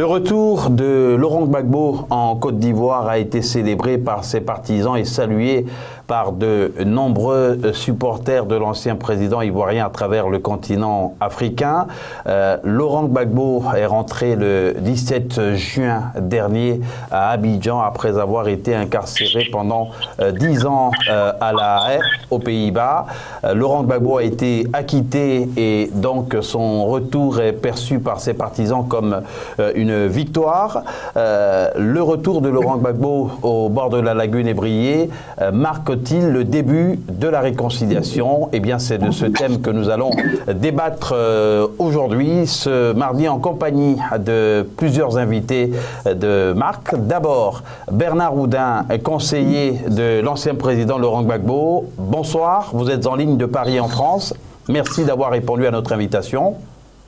Le retour de Laurent Gbagbo en Côte d'Ivoire a été célébré par ses partisans et salué par de nombreux supporters de l'ancien président ivoirien à travers le continent africain. Laurent Gbagbo est rentré le 17 juin dernier à Abidjan après avoir été incarcéré pendant 10 ans à La Haye, aux Pays-Bas. Laurent Gbagbo a été acquitté et donc son retour est perçu par ses partisans comme une victoire. Le retour de Laurent Gbagbo au bord de la lagune ébriée marque-t-il le début de la réconciliation? Eh bien, c'est de ce thème que nous allons débattre aujourd'hui, ce mardi, en compagnie de plusieurs invités de marque. D'abord, Bernard Oudin, conseiller de l'ancien président Laurent Gbagbo. Bonsoir, vous êtes en ligne de Paris en France. Merci d'avoir répondu à notre invitation.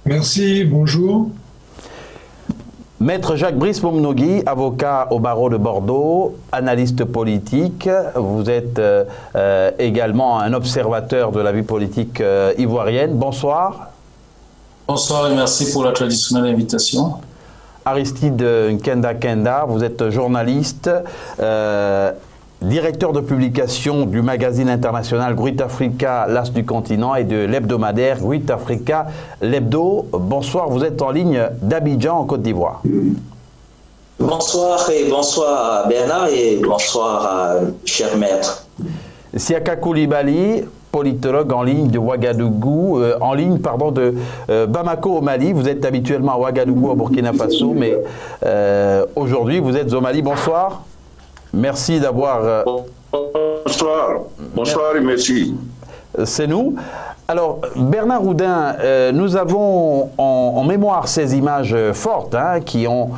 Merci, bonjour. Maître Jacques-Brice Momnogui, avocat au barreau de Bordeaux, analyste politique. Vous êtes également un observateur de la vie politique ivoirienne. Bonsoir. Bonsoir et merci pour la traditionnelle invitation. Aristide Nkenda Kenda, vous êtes journaliste, directeur de publication du magazine international Gruit Africa, l'As du continent, et de l'hebdomadaire Gruit Africa, l'hebdo. Bonsoir, vous êtes en ligne d'Abidjan en Côte d'Ivoire. Bonsoir et bonsoir à Bernard et bonsoir à cher maître. Siaka Koulibaly, politologue en ligne de Ouagadougou, de Bamako au Mali. Vous êtes habituellement à Ouagadougou au Burkina Faso, mais aujourd'hui vous êtes au Mali. Bonsoir. Merci d'avoir... Bonsoir et merci. C'est nous. Alors, Bernard Oudin, nous avons en mémoire ces images fortes qui ont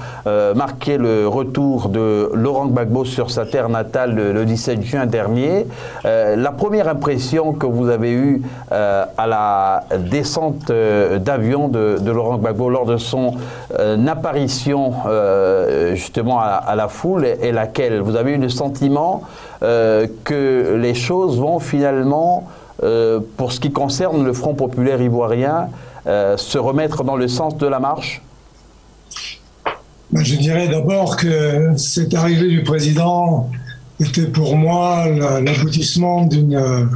marqué le retour de Laurent Gbagbo sur sa terre natale le 17 juin dernier. La première impression que vous avez eue à la descente d'avion de Laurent Gbagbo lors de son apparition justement à la foule est laquelle? Vous avez eu le sentiment que les choses vont finalement... pour ce qui concerne le Front populaire ivoirien, se remettre dans le sens de la marche? Je dirais d'abord que cette arrivée du président était pour moi l'aboutissement d'une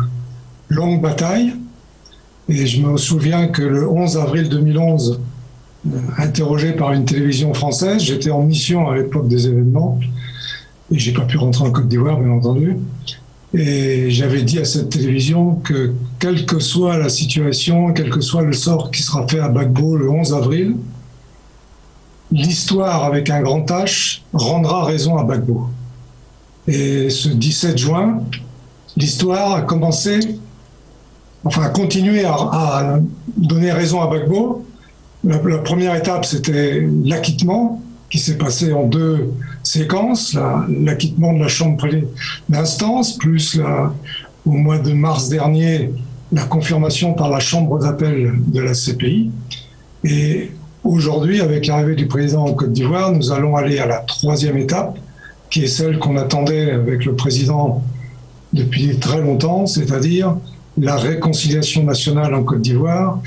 longue bataille. Et je me souviens que le 11 avril 2011, interrogé par une télévision française, j'étais en mission à l'époque des événements, et j'ai pas pu rentrer en Côte d'Ivoire, bien entendu. Et j'avais dit à cette télévision que quelle que soit la situation, quel que soit le sort qui sera fait à Gbagbo le 11 avril, l'histoire avec un grand H rendra raison à Gbagbo. Et ce 17 juin, l'histoire a commencé, enfin a continué à donner raison à Gbagbo. La première étape, c'était l'acquittement, qui s'est passé en deux séquences, l'acquittement de la chambre d'instance, plus au mois de mars dernier, la confirmation par la chambre d'appel de la CPI. Et aujourd'hui, avec l'arrivée du président en Côte d'Ivoire, nous allons aller à la troisième étape, qui est celle qu'on attendait avec le président depuis très longtemps, c'est-à-dire la réconciliation nationale en Côte d'Ivoire.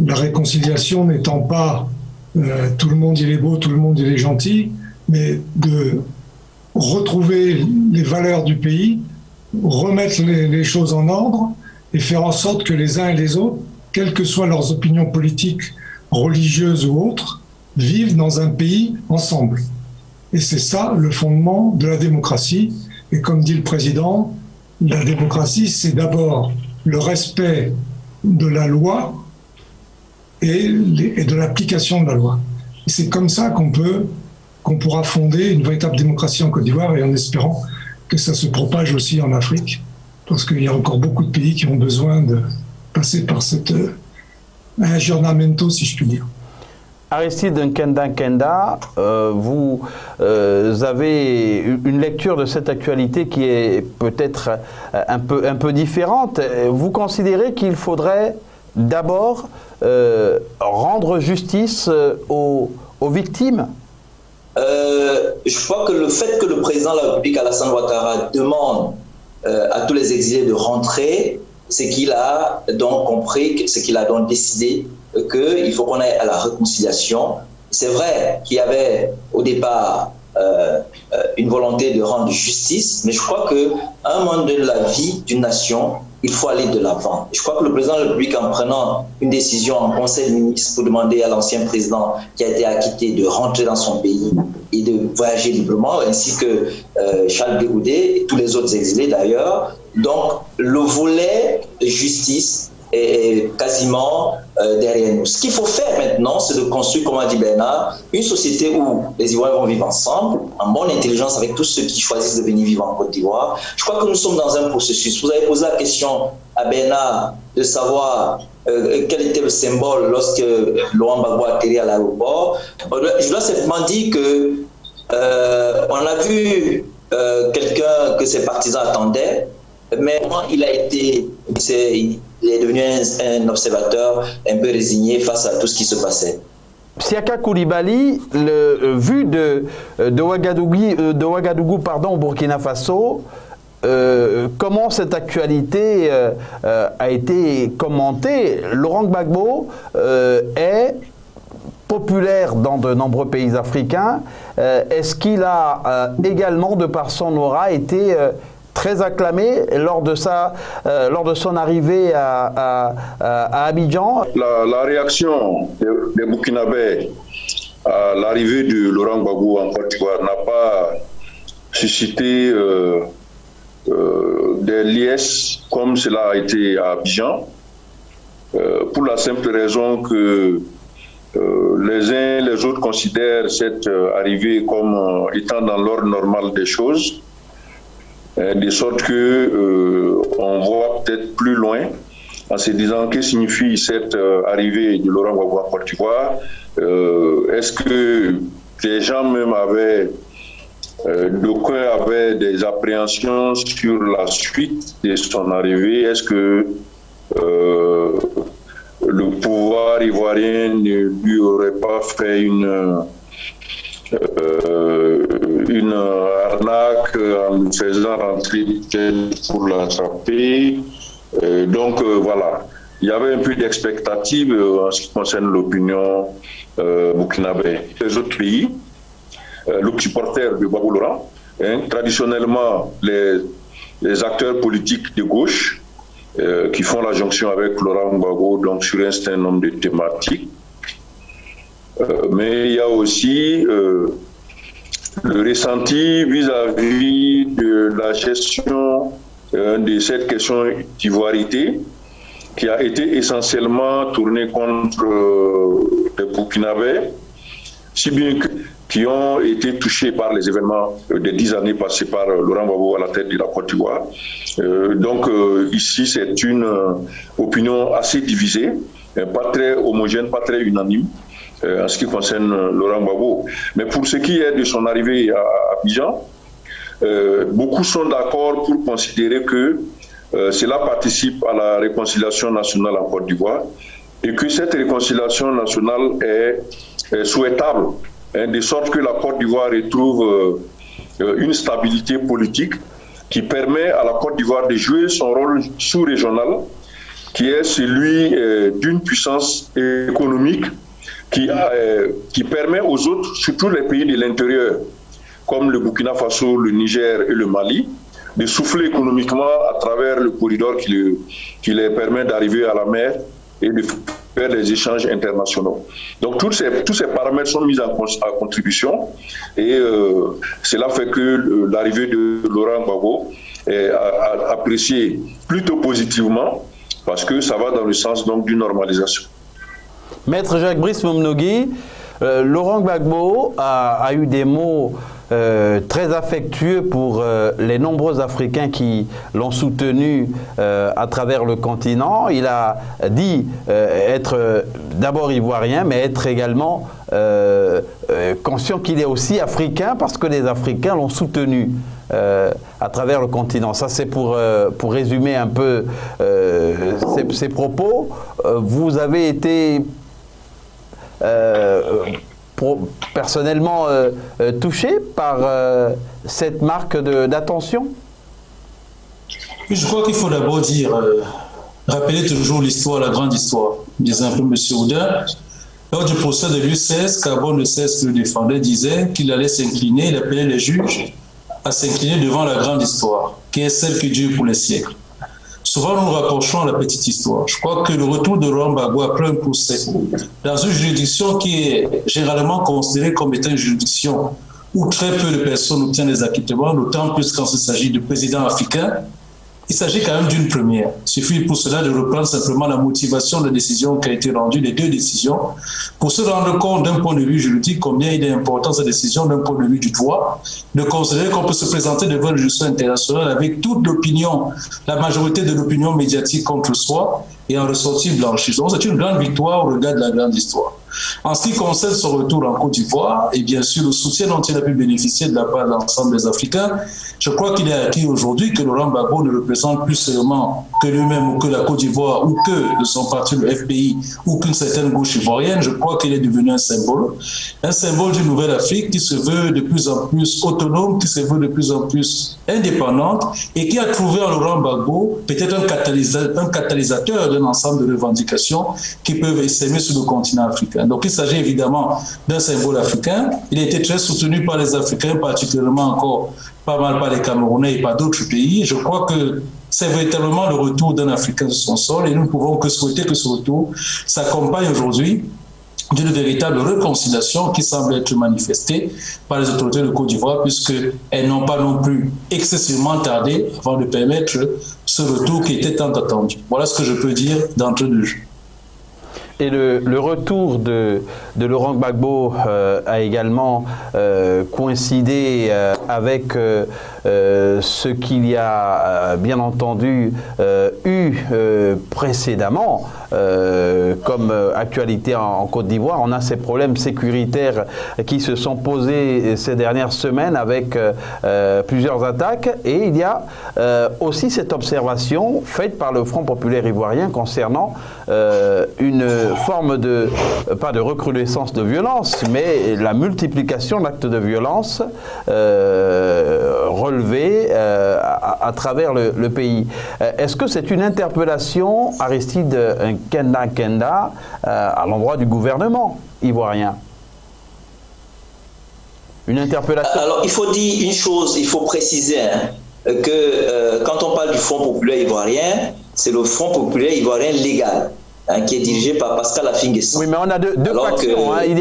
La réconciliation n'étant pas tout le monde il est beau, tout le monde il est gentil, mais de retrouver les valeurs du pays, remettre les choses en ordre et faire en sorte que les uns et les autres, quelles que soient leurs opinions politiques, religieuses ou autres, vivent dans un pays ensemble. Et c'est ça le fondement de la démocratie. Et comme dit le président, la démocratie, c'est d'abord le respect de la loi et de l'application de la loi. C'est comme ça qu'on pourra fonder une véritable démocratie en Côte d'Ivoire, et en espérant que ça se propage aussi en Afrique, parce qu'il y a encore beaucoup de pays qui ont besoin de passer par cet aggiornamento, si je puis dire. Aristide Nkenda Kenda, vous avez une lecture de cette actualité qui est peut-être un peu différente. Vous considérez qu'il faudrait d'abord rendre justice aux victimes? Je crois que le fait que le président de la République, Alassane Ouattara, demande à tous les exilés de rentrer, c'est qu'il a donc compris, c'est qu'il a donc décidé qu'il faut qu'on aille à la réconciliation. c'est vrai qu'il y avait au départ une volonté de rendre justice, mais je crois qu'à un moment de la vie d'une nation, il faut aller de l'avant. Je crois que le président de la République, en prenant une décision en Conseil des ministres pour demander à l'ancien président qui a été acquitté de rentrer dans son pays et de voyager librement, ainsi que Charles Bégoudé et tous les autres exilés d'ailleurs. Donc, le volet de justice est quasiment derrière nous. Ce qu'il faut faire maintenant, c'est de construire, comme a dit Bernard, une société où les Ivoiriens vont vivre ensemble, en bonne intelligence avec tous ceux qui choisissent de venir vivre en Côte d'Ivoire. Je crois que nous sommes dans un processus. Vous avez posé la question à Bernard de savoir quel était le symbole lorsque Laurent Gbagbo atterrit à l'aéroport. Je dois simplement dire que on a vu quelqu'un que ses partisans attendaient, mais il est devenu un observateur un peu résigné face à tout ce qui se passait. Siaka Koulibaly, vu de Ouagadougou au Burkina Faso, comment cette actualité a été commentée? Laurent Gbagbo est populaire dans de nombreux pays africains. Est-ce qu'il a également, de par son aura, été très acclamé lors de son arrivée à Abidjan? La réaction des Burkinabés à l'arrivée de Laurent Gbagbo en Côte d'Ivoire n'a pas suscité des liesses comme cela a été à Abidjan, pour la simple raison que les uns et les autres considèrent cette arrivée comme étant dans l'ordre normal des choses, de sorte que on voit peut-être plus loin en se disant que signifie cette arrivée de Laurent Gbagbo en Côte d'Ivoire. Est-ce que les gens même avaient, d'aucuns avaient des appréhensions sur la suite de son arrivée? Est-ce que le pouvoir ivoirien ne lui aurait pas fait une arnaque en le faisant rentrer pour l'attraper? Donc voilà, il y avait un peu d'expectative en ce qui concerne l'opinion burkinabé. Les autres pays, le supporter de Gbagbo Laurent, traditionnellement les acteurs politiques de gauche qui font la jonction avec Laurent Gbagbo donc sur un certain nombre de thématiques. Mais il y a aussi le ressenti vis-à-vis de la gestion de cette question d'ivoirité qui a été essentiellement tournée contre les Burkinabés, si bien que qui ont été touchés par les événements des 10 années passées par Laurent Gbagbo à la tête de la Côte d'Ivoire. Donc ici, c'est une opinion assez divisée, pas très homogène, pas très unanime en ce qui concerne Laurent Gbagbo. Mais pour ce qui est de son arrivée à Abidjan, beaucoup sont d'accord pour considérer que cela participe à la réconciliation nationale en Côte d'Ivoire et que cette réconciliation nationale est souhaitable, de sorte que la Côte d'Ivoire retrouve une stabilité politique qui permet à la Côte d'Ivoire de jouer son rôle sous-régional, qui est celui d'une puissance économique qui permet aux autres, surtout les pays de l'intérieur, comme le Burkina Faso, le Niger et le Mali, de souffler économiquement à travers le corridor qui les permet d'arriver à la mer et de faire des échanges internationaux. Donc tous ces paramètres sont mis en contribution et cela fait que l'arrivée de Laurent Gbagbo est appréciée plutôt positivement parce que ça va dans le sens donc d'une normalisation. Maître Jacques-Brice Momnogui, Laurent Gbagbo a eu des mots très affectueux pour les nombreux Africains qui l'ont soutenu à travers le continent. Il a dit être d'abord ivoirien, mais être également conscient qu'il est aussi africain parce que les Africains l'ont soutenu à travers le continent. Ça, c'est pour résumer un peu ces propos. Vous avez été personnellement touché par cette marque d'attention? Je crois qu'il faut d'abord dire, rappeler toujours l'histoire, la grande histoire, disait un peu M. Oudin. Lors du procès de l'U16, Carbon le 16 qui le défendait disait qu'il allait s'incliner, il appelait les juges à s'incliner devant la grande histoire, qui est celle qui dure pour les siècles. Souvent, nous nous rapprochons à la petite histoire. Je crois que le retour de Laurent Gbagbo après un procès dans une juridiction qui est généralement considérée comme étant une juridiction où très peu de personnes obtiennent des acquittements, d'autant plus quand il s'agit de présidents africains, il s'agit quand même d'une première. Il suffit pour cela de reprendre simplement la motivation de la décision qui a été rendue, les deux décisions, pour se rendre compte d'un point de vue juridique combien il est important cette décision d'un point de vue du droit, de considérer qu'on peut se présenter devant le justice international avec toute l'opinion, la majorité de l'opinion médiatique contre soi et en ressortir blanchissant. C'est une grande victoire au regard de la grande histoire. En ce qui concerne son retour en Côte d'Ivoire et bien sûr le soutien dont il a pu bénéficier de la part de l'ensemble des Africains, je crois qu'il est acquis aujourd'hui que Laurent Gbagbo ne représente plus seulement que lui-même ou que la Côte d'Ivoire ou que de son parti, le FPI, ou qu'une certaine gauche ivoirienne. Je crois qu'il est devenu un symbole d'une nouvelle Afrique qui se veut de plus en plus autonome, qui se veut de plus en plus indépendante et qui a trouvé en Laurent Gbagbo peut-être un catalysateur d'un ensemble de revendications qui peuvent essaimer sur le continent africain. Donc il s'agit évidemment d'un symbole africain. Il a été très soutenu par les Africains, particulièrement encore pas mal par les Camerounais et par d'autres pays. Je crois que c'est véritablement le retour d'un Africain sur son sol et nous ne pouvons que souhaiter que ce retour s'accompagne aujourd'hui d'une véritable réconciliation qui semble être manifestée par les autorités de Côte d'Ivoire puisqu'elles n'ont pas non plus excessivement tardé avant de permettre ce retour qui était tant attendu. Voilà ce que je peux dire d'entrée de jeu. Et le retour de Laurent Gbagbo a également coïncidé avec ce qu'il y a bien entendu eu précédemment comme actualité en Côte d'Ivoire. On a ces problèmes sécuritaires qui se sont posés ces dernières semaines avec plusieurs attaques et il y a aussi cette observation faite par le Front populaire ivoirien concernant une forme de, pas de recrudescence de violence, mais la multiplication d'actes de violence relevés à travers le pays. Est-ce que c'est une interpellation, Aristide Kenda, à l'endroit du gouvernement ivoirien? Une interpellation? Alors, il faut dire une chose, il faut préciser que quand on parle du Front populaire ivoirien, c'est le Front populaire ivoirien légal. Qui est dirigé par Pascal Affi-N'Guessan. Oui, mais on a deux factions. Il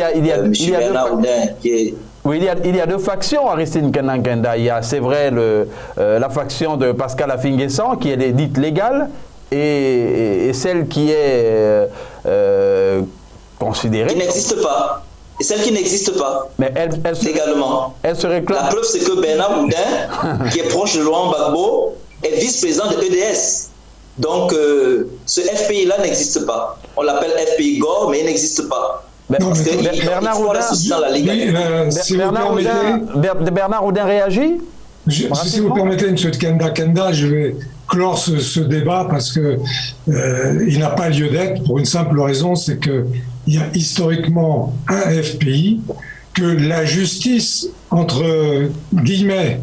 y a deux factions, Aristide Kenda. Il y a, c'est vrai, la faction de Pascal Affi-N'Guessan qui est dite légale et celle qui est considérée... Qui n'existe pas. Et celle qui n'existe pas, mais légalement. Elle se réclame. La preuve, c'est que Bernard Houdin, qui est proche de Laurent Gbagbo, est vice-président de EDS. Donc, ce FPI-là n'existe pas. On l'appelle FPI Gore, mais il n'existe pas. Bernard Houdin réagit? Si vous permettez, M. Kenda, je vais clore ce débat parce que il n'a pas lieu d'être pour une simple raison, c'est qu'il y a historiquement un FPI, que la justice, entre guillemets,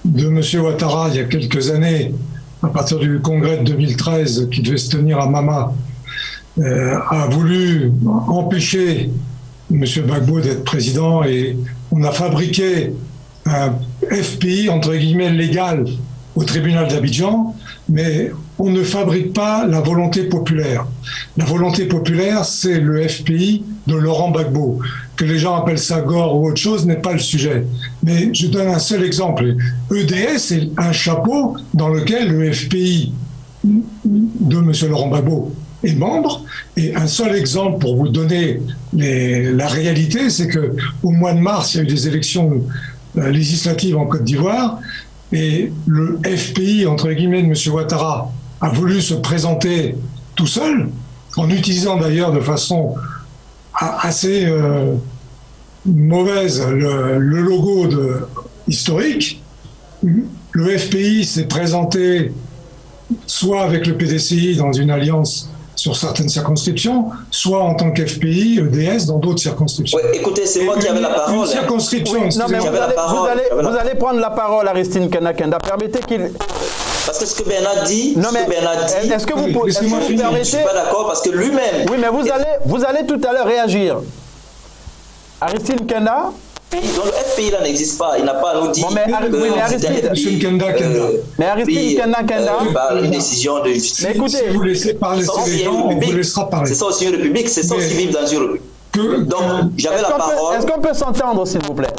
de M. Ouattara il y a quelques années, à partir du congrès de 2013 qui devait se tenir à Mama, a voulu empêcher M. Gbagbo d'être président et on a fabriqué un FPI, entre guillemets, légal au tribunal d'Abidjan, mais on ne fabrique pas la volonté populaire. La volonté populaire, c'est le FPI de Laurent Gbagbo. Que les gens appellent ça Gore ou autre chose n'est pas le sujet. Mais je donne un seul exemple. EDS est un chapeau dans lequel le FPI de M. Laurent Gbagbo est membre. Et un seul exemple pour vous donner la réalité, c'est qu'au mois de mars, il y a eu des élections législatives en Côte d'Ivoire et le FPI, entre guillemets, de M. Ouattara a voulu se présenter tout seul, en utilisant d'ailleurs de façon assez mauvaise le logo historique. Le FPI s'est présenté soit avec le PDCI dans une alliance sur certaines circonscriptions, soit en tant qu'FPI, EDS dans d'autres circonscriptions. Ouais, écoutez, c'est moi qui avais la parole. Une circonscription. Oui, non, mais vous allez prendre la parole, Aristide Kenda. Permettez qu'il... Parce que ce que Bernard dit, est-ce que vous permettez... Je ne suis pas d'accord parce que lui-même... Oui, mais vous allez tout à l'heure réagir. Aristide Kenda? Donc le FPI là n'existe pas, il n'a pas à nous dire. Bon, mais Aristide Kenda, une décision de justice. Mais écoutez, si vous laissez parler ces gens, on vous laissera parler. C'est ça aussi une république, c'est ça aussi vivre dans une république. Donc j'avais la parole. Est-ce qu'on peut s'entendre, s'il vous plaît?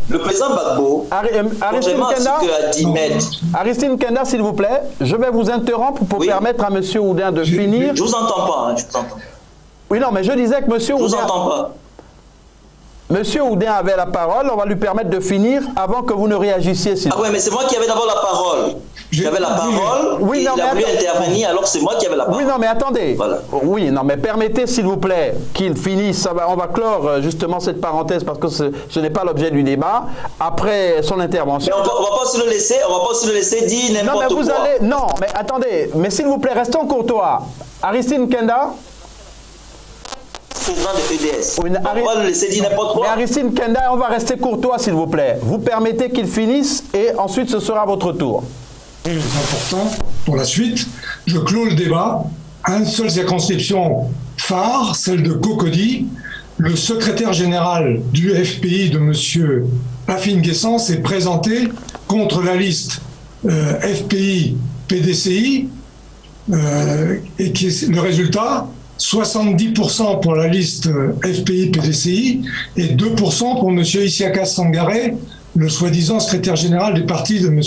Le président Gbagbo, Aristide Kenda, s'il vous plaît, je vais vous interrompre pour permettre à M. Oudin de finir. Je vous entends pas, je vous entends. Oui, non, mais je disais que M. Oudin... Je vous entends pas. Monsieur Oudin avait la parole, on va lui permettre de finir avant que vous ne réagissiez. Ah ouais, mais c'est moi qui avais d'abord la parole. J'avais la parole, oui, non, il a voulu intervenir, alors c'est moi qui avais la parole. Oui, non, mais attendez. Voilà. Oui, non, mais permettez, s'il vous plaît, qu'il finisse. On va clore justement cette parenthèse parce que ce n'est pas l'objet du débat. Après son intervention... Mais on va pas se le laisser, dire n'importe quoi. Non, mais attendez. Mais s'il vous plaît, restons courtois. Aristide Kenda... président de EDS. On va le laisser dire n'importe quoi. Mais Aristide Kenda, on va rester courtois, s'il vous plaît. Vous permettez qu'il finisse et ensuite ce sera votre tour. C'est important pour la suite. Je clôt le débat. Une seule circonscription phare, celle de Cocody. Le secrétaire général du FPI de M. Afin-Guessant s'est présenté contre la liste FPI-PDCI et qui est le résultat 70% pour la liste FPI-PDCI et 2% pour M. Isiaka Sangaré, le soi-disant secrétaire général du parti de M.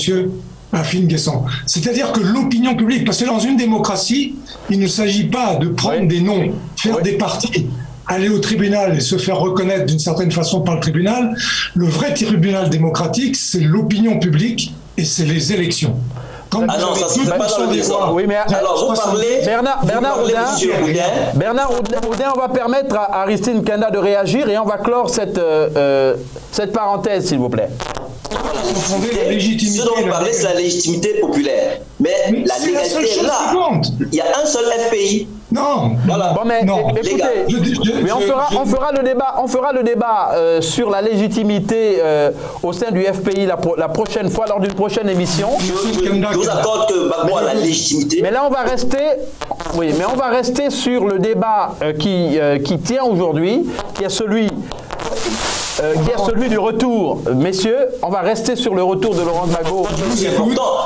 Afin-Guessant. C'est-à-dire que l'opinion publique, parce que dans une démocratie, il ne s'agit pas de prendre des noms, faire des partis, aller au tribunal et se faire reconnaître d'une certaine façon par le tribunal. Le vrai tribunal démocratique, c'est l'opinion publique et c'est les élections. Ah non, ça ne se fait pas dans le désordre. Oui, mais alors, vous parlez... Bernard Oudin, on va permettre à Aristide Kenda de réagir et on va clore cette parenthèse, s'il vous plaît. La légitimité, ce dont vous parlez, c'est la légitimité populaire. Mais la légalité est là. Il y a un seul FPI. Non. Voilà. Bon, mais non. Écoutez, on fera le débat sur la légitimité au sein du FPI la prochaine fois, lors d'une prochaine émission. Je vous accorde que Gbagbo a la légitimité. Mais là, on va rester sur le débat qui tient aujourd'hui, qui est celui du retour. Messieurs, on va rester sur le retour de Laurent Gbagbo.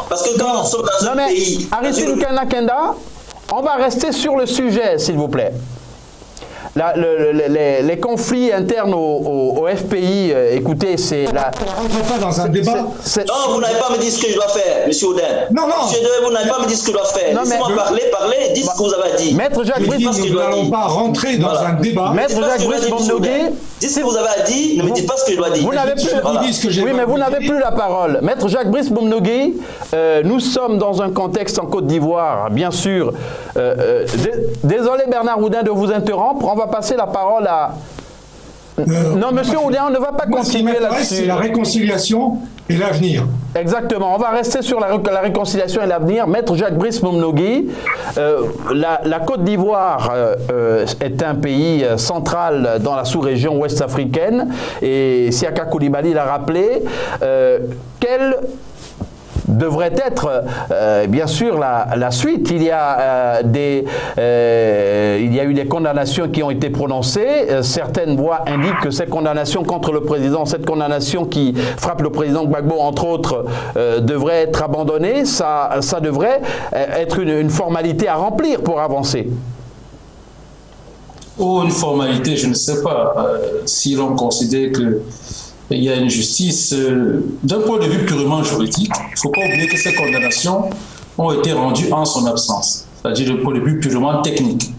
Parce que quand nous sommes dans un pays... Aristide Kenda, on va rester sur le sujet, s'il vous plaît. Les conflits internes au FPI, écoutez, c'est la... On ne rentre pas dans un débat. Non, vous n'avez pas à me dire ce que je dois faire, monsieur Oudin. Non. Monsieur Oudin, vous n'avez pas à me dire ce que je dois faire. Laissez-moi parler, dites ce que vous avez à dire. Maître Jacques Brice, nous n'allons pas rentrer dans un débat. Maître Jacques Brice Bomnogui, dites ce que vous avez à dire, ne me dites pas ce que je dois dire. Vous n'avez plus... Oui, mais vous n'avez plus la parole. Maître Jacques Brice Bomnogui, nous sommes dans un contexte en Côte d'Ivoire, bien sûr. Désolé Bernard Oudin de vous interrompre, on va passer la parole à... non, monsieur Oudin, on ne va pas continuer là-dessus. C'est la réconciliation et l'avenir. Exactement, on va rester sur la réconciliation et l'avenir. Maître Jacques Brice Bomnogui, la Côte d'Ivoire est un pays central dans la sous-région ouest africaine et Siaka Coulibaly l'a rappelé. Quelle devrait être bien sûr la suite. Il y a eu des condamnations qui ont été prononcées. Certaines voix indiquent que ces condamnations contre le président, cette condamnation qui frappe le président Gbagbo, entre autres, devrait être abandonnée. Ça devrait être une formalité à remplir pour avancer. Oh, une formalité, je ne sais pas. Si l'on considère que il y a une justice, d'un point de vue purement juridique, il ne faut pas oublier que ces condamnations ont été rendues en son absence, c'est-à-dire d'un point de vue purement technique.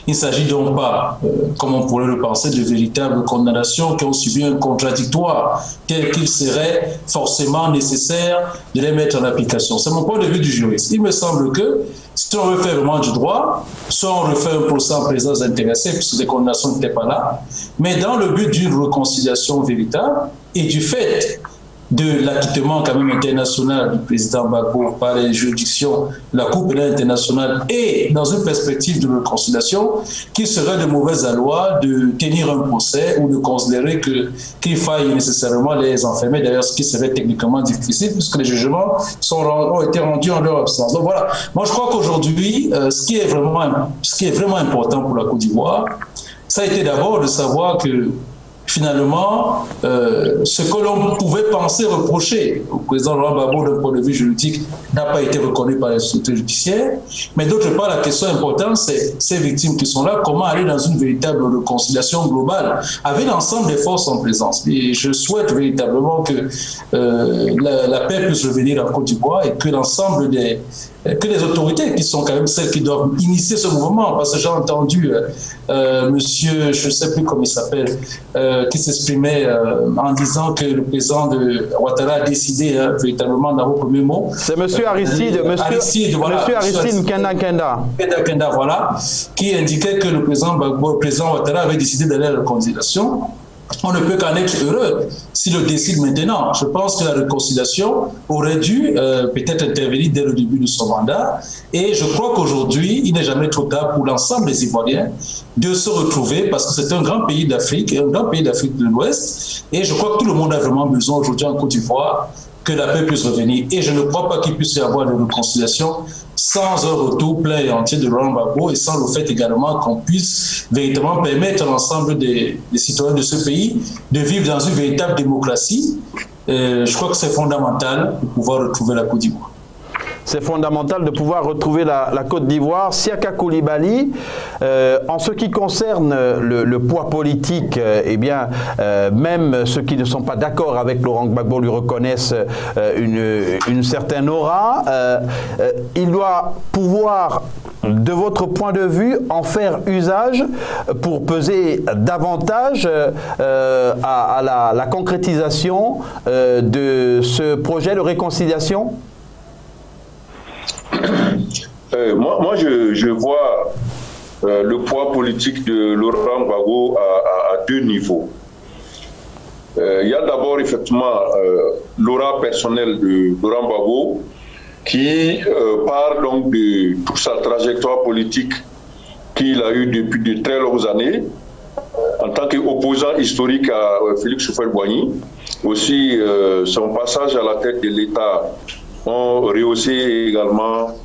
Il ne s'agit donc pas, comme on pourrait le penser, de véritables condamnations qui ont subi un contradictoire tel qu'il serait forcément nécessaire de les mettre en application. C'est mon point de vue du juriste. Il me semble que si on veut faire vraiment du droit, soit on refait un procès en présence d'intéressés, puisque les condamnations n'étaient pas là, mais dans le but d'une réconciliation véritable et du fait de l'acquittement quand même international du président Gbagbo par les juridictions de la Cour pénale internationale et dans une perspective de réconciliation, qu'il serait de mauvaise loi de tenir un procès ou de considérer qu'il faille nécessairement les enfermer, d'ailleurs ce qui serait techniquement difficile puisque les jugements ont été rendus en leur absence. Donc voilà, moi je crois qu'aujourd'hui, ce qui est vraiment important pour la Côte d'Ivoire, ça a été d'abord de savoir que finalement, ce que l'on pouvait penser reprocher au président Laurent Gbagbo d'un point de vue juridique n'a pas été reconnu par les autorités judiciaires. Mais d'autre part, la question importante, c'est ces victimes qui sont là, comment aller dans une véritable réconciliation globale avec l'ensemble des forces en présence. Et je souhaite véritablement que la paix puisse revenir en Côte d'Ivoire et que l'ensemble que les autorités qui sont quand même celles qui doivent initier ce mouvement, parce que j'ai entendu monsieur, je ne sais plus comment il s'appelle, qui s'exprimait en disant que le président de Ouattara a décidé véritablement dans vos premiers mots. C'est monsieur Aristide, monsieur Aristide Kenda, voilà, qui indiquait que le président Ouattara avait décidé d'aller à la réconciliation. On ne peut qu'en être heureux s'il le décide maintenant. Je pense que la réconciliation aurait dû peut-être intervenir dès le début de son mandat. Et je crois qu'aujourd'hui, il n'est jamais trop tard pour l'ensemble des Ivoiriens de se retrouver parce que c'est un grand pays d'Afrique, un grand pays d'Afrique de l'Ouest. Et je crois que tout le monde a vraiment besoin aujourd'hui en Côte d'Ivoire que la paix puisse revenir. Et je ne crois pas qu'il puisse y avoir de réconciliation sans un retour plein et entier de Laurent Gbagbo et sans le fait également qu'on puisse véritablement permettre à l'ensemble des citoyens de ce pays de vivre dans une véritable démocratie. Je crois que c'est fondamental de pouvoir retrouver la Côte d'Ivoire. C'est fondamental de pouvoir retrouver la Côte d'Ivoire. Siaka Coulibaly, en ce qui concerne le poids politique, eh bien, même ceux qui ne sont pas d'accord avec Laurent Gbagbo lui reconnaissent une certaine aura. Il doit pouvoir, de votre point de vue, en faire usage pour peser davantage à la concrétisation de ce projet de réconciliation? Moi, je vois le poids politique de Laurent Gbagbo à deux niveaux. Il y a d'abord effectivement l'aura personnelle de Laurent Gbagbo qui part donc de toute sa trajectoire politique qu'il a eue depuis de très longues années en tant qu'opposant historique à Félix Houphouët-Boigny. Aussi son passage à la tête de l'État ont rehaussé également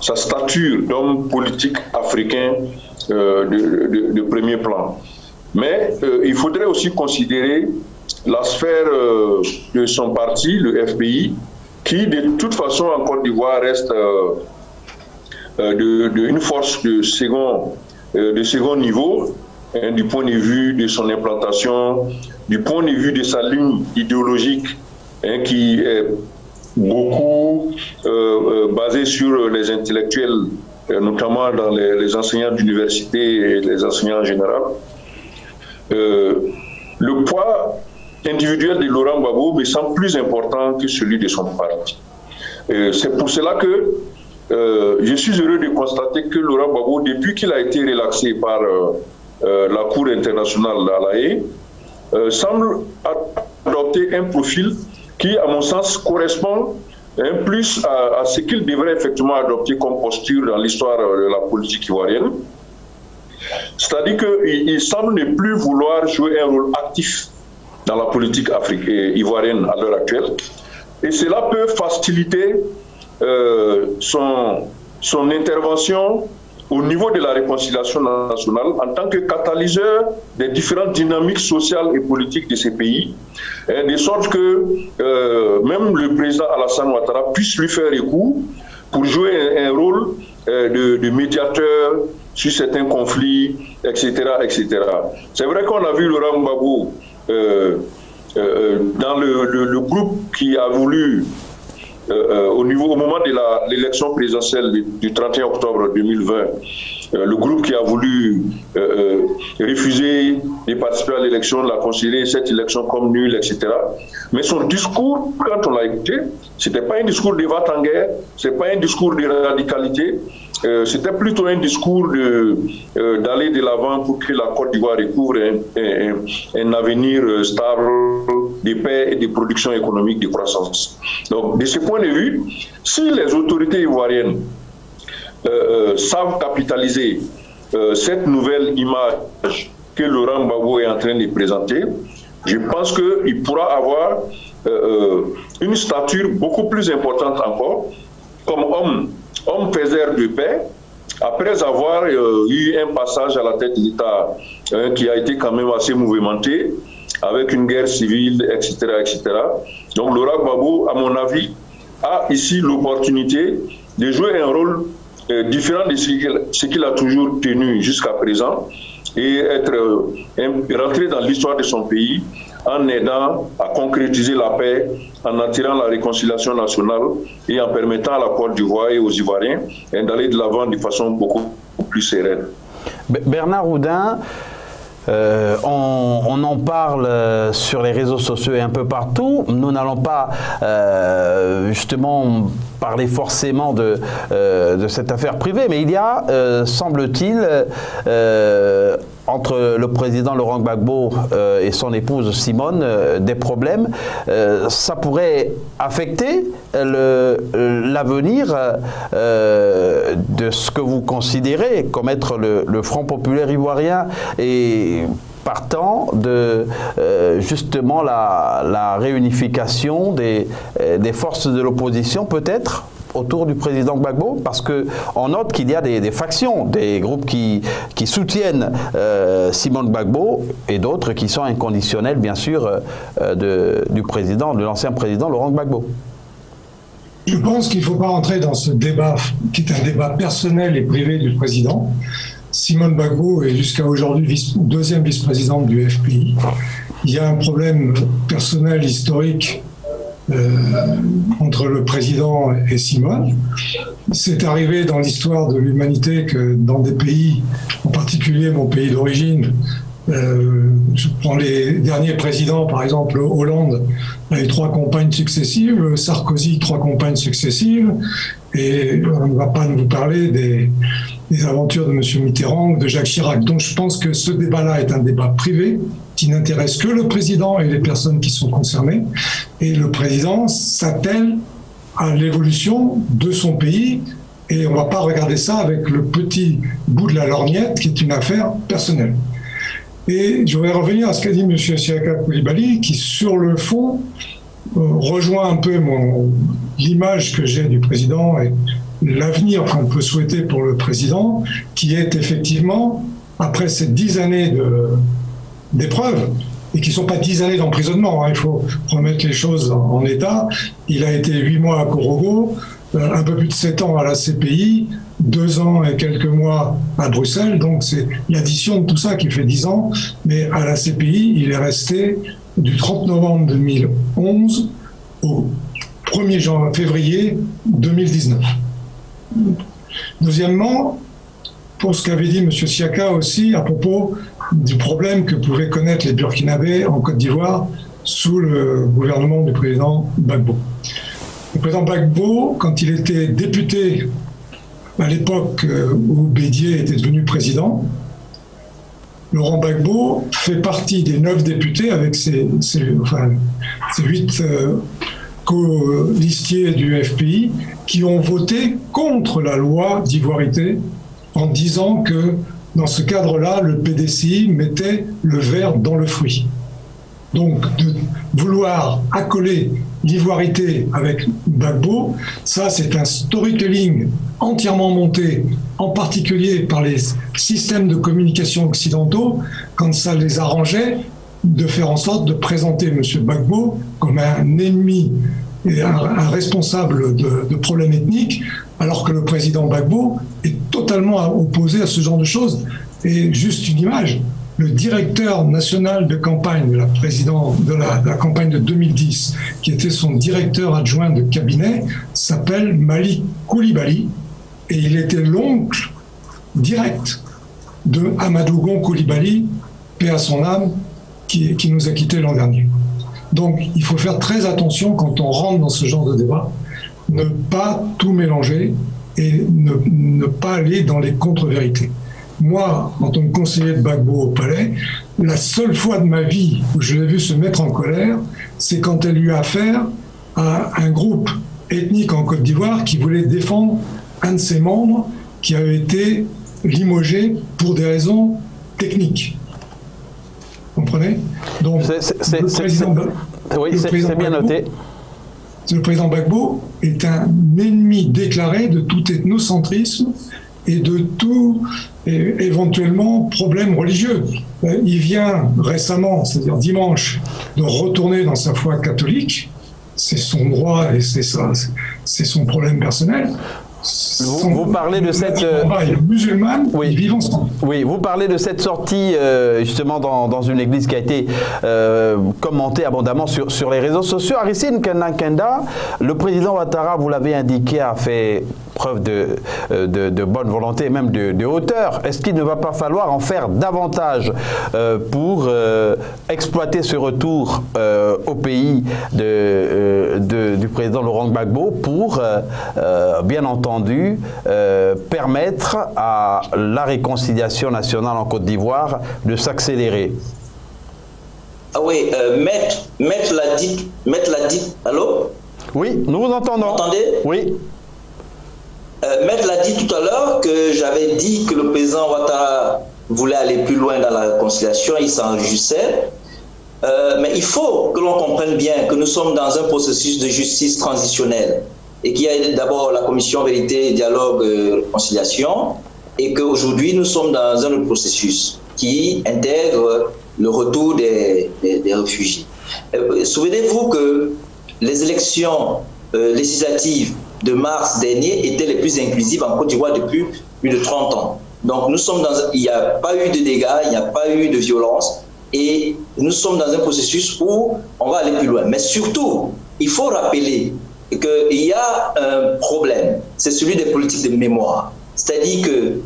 sa stature d'homme politique africain de premier plan. Mais il faudrait aussi considérer la sphère de son parti, le FPI, qui de toute façon en Côte d'Ivoire reste une force de second niveau, hein, du point de vue de son implantation, du point de vue de sa ligne idéologique, hein, qui est beaucoup basée sur les intellectuels, notamment dans les enseignants d'université et les enseignants en général. Le poids individuel de Laurent Gbagbo me semble plus important que celui de son parti. C'est pour cela que je suis heureux de constater que Laurent Gbagbo, depuis qu'il a été relaxé par la Cour internationale à La Haye, semble adopter un profil qui, à mon sens, correspond plus à ce qu'il devrait effectivement adopter comme posture dans l'histoire de la politique ivoirienne. C'est-à-dire qu'il semble ne plus vouloir jouer un rôle actif dans la politique ivoirienne à l'heure actuelle. Et cela peut faciliter son intervention au niveau de la réconciliation nationale en tant que catalyseur des différentes dynamiques sociales et politiques de ces pays, de sorte que même le président Alassane Ouattara puisse lui faire recours pour jouer un rôle de médiateur sur certains conflits, etc. etc. C'est vrai qu'on a vu Laurent Gbagbo dans le groupe qui a voulu, au moment de l'élection présidentielle du 31 octobre 2020, le groupe qui a voulu refuser de participer à l'élection l'a considéré cette élection comme nulle, etc. Mais son discours, quand on l'a écouté, c'était pas un discours de va-t-en-guerre, c'est pas un discours de radicalité, c'était plutôt un discours d'aller de l'avant pour que la Côte d'Ivoire recouvre un avenir stable de paix et de production économique, de croissance. Donc, de ce point de vue, si les autorités ivoiriennes savent capitaliser cette nouvelle image que Laurent Gbagbo est en train de présenter, je pense qu'il pourra avoir une stature beaucoup plus importante encore comme homme faiseur de paix, après avoir eu un passage à la tête de l'État qui a été quand même assez mouvementé, avec une guerre civile, etc., etc. Donc Laurent Gbagbo, à mon avis, a ici l'opportunité de jouer un rôle différent de ce qu'il a toujours tenu jusqu'à présent et rentrer dans l'histoire de son pays en aidant à concrétiser la paix, en attirant la réconciliation nationale et en permettant à la Côte d'Ivoire et aux Ivoiriens d'aller de l'avant de façon beaucoup plus sereine. Bernard Oudin, on en parle sur les réseaux sociaux et un peu partout. Nous n'allons pas justement parler forcément de cette affaire privée, mais il y a, semble-t-il, entre le président Laurent Gbagbo et son épouse Simone, des problèmes. Ça pourrait affecter l'avenir de ce que vous considérez comme être le Front populaire ivoirien et partant de justement la réunification des forces de l'opposition, peut-être autour du président Gbagbo, parce qu'on note qu'il y a des factions, des groupes qui soutiennent Simone Gbagbo et d'autres qui sont inconditionnels, bien sûr, de l'ancien président Laurent Gbagbo. Je pense qu'il ne faut pas rentrer dans ce débat qui est un débat personnel et privé du président. Simone Gbagbo est jusqu'à aujourd'hui deuxième vice-présidente du FPI. Il y a un problème personnel historique entre le président et Simone. C'est arrivé dans l'histoire de l'humanité que dans des pays, en particulier mon pays d'origine, je prends les derniers présidents, par exemple Hollande a eu 3 compagnes successives, Sarkozy 3 compagnes successives, et on ne va pas nous parler des aventures de M. Mitterrand ou de Jacques Chirac. Donc je pense que ce débat-là est un débat privé qui n'intéresse que le président et les personnes qui sont concernées. Et le président s'attelle à l'évolution de son pays et on ne va pas regarder ça avec le petit bout de la lorgnette qui est une affaire personnelle. Et je voudrais revenir à ce qu'a dit M. Siaka Coulibaly qui, sur le fond, rejoint un peu l'image que j'ai du président et l'avenir qu'on peut souhaiter pour le président, qui est effectivement, après ces 10 années d'épreuves, et qui ne sont pas 10 années d'emprisonnement, hein, il faut remettre les choses en état. Il a été 8 mois à Korogo, un peu plus de 7 ans à la CPI, 2 ans et quelques mois à Bruxelles, donc c'est l'addition de tout ça qui fait 10 ans, mais à la CPI, il est resté du 30 novembre 2011 au 1er février 2019. Deuxièmement, pour ce qu'avait dit M. Siaka aussi à propos du problème que pouvaient connaître les Burkinabés en Côte d'Ivoire sous le gouvernement du président Gbagbo. Le président Gbagbo, quand il était député à l'époque où Bédié était devenu président, Laurent Gbagbo fait partie des 9 députés avec ses 8 co-listiers du FPI qui ont voté contre la loi d'ivoirité en disant que dans ce cadre-là, le PDCI mettait le verre dans le fruit. Donc, de vouloir accoler l'ivoirité avec Gbagbo, ça c'est un storytelling entièrement monté, en particulier par les systèmes de communication occidentaux, quand ça les arrangeait, de faire en sorte de présenter M. Gbagbo comme un ennemi et un responsable de problèmes ethniques, alors que le président Gbagbo est totalement opposé à ce genre de choses. Et juste une image, le directeur national de campagne de la campagne de 2010, qui était son directeur adjoint de cabinet, s'appelle Malik Coulibaly, et il était l'oncle directe de Amadou Gon Coulibaly, paix à son âme, qui nous a quittés l'an dernier. Donc il faut faire très attention quand on rentre dans ce genre de débat, ne pas tout mélanger et ne pas aller dans les contre-vérités. Moi, en tant que conseiller de Gbagbo au palais, la seule fois de ma vie où je l'ai vu se mettre en colère, c'est quand elle eut affaire à un groupe ethnique en Côte d'Ivoire qui voulait défendre un de ses membres qui avait été limogé pour des raisons techniques. Vous comprenez? Donc, oui, c'est bien noté. Le président Gbagbo est un ennemi déclaré de tout ethnocentrisme et de tout éventuellement problème religieux. Il vient récemment, c'est-à-dire dimanche, de retourner dans sa foi catholique. C'est son droit et c'est son problème personnel. Vous parlez de cette musulmane, oui. Ils vivent ensemble. Oui, vous parlez de cette sortie justement dans une église qui a été commentée abondamment sur les réseaux sociaux. Aristide Kenda, le président Ouattara, vous l'avez indiqué, a fait preuve de bonne volonté et même de hauteur. Est-ce qu'il ne va pas falloir en faire davantage pour exploiter ce retour au pays du président Laurent Gbagbo pour, bien entendu, permettre à la réconciliation nationale en Côte d'Ivoire de s'accélérer? Ah oui, Maître l'a dit, allô? Oui, nous vous entendons. Vous m'entendez? Oui. Maître l'a dit tout à l'heure que j'avais dit que le président Ouattara voulait aller plus loin dans la réconciliation, il s'en réjouissait. Mais il faut que l'on comprenne bien que nous sommes dans un processus de justice transitionnelle et qu'il y a d'abord la commission vérité, dialogue, réconciliation et qu'aujourd'hui nous sommes dans un autre processus qui intègre le retour des réfugiés. Souvenez-vous que les élections législatives de mars dernier étaient les plus inclusives en Côte d'Ivoire depuis plus de 30 ans. Donc nous sommes il n'y a pas eu de dégâts, il n'y a pas eu de violence et nous sommes dans un processus où on va aller plus loin. Mais surtout, il faut rappeler qu'il y a un problème, c'est celui des politiques de mémoire. C'est-à-dire que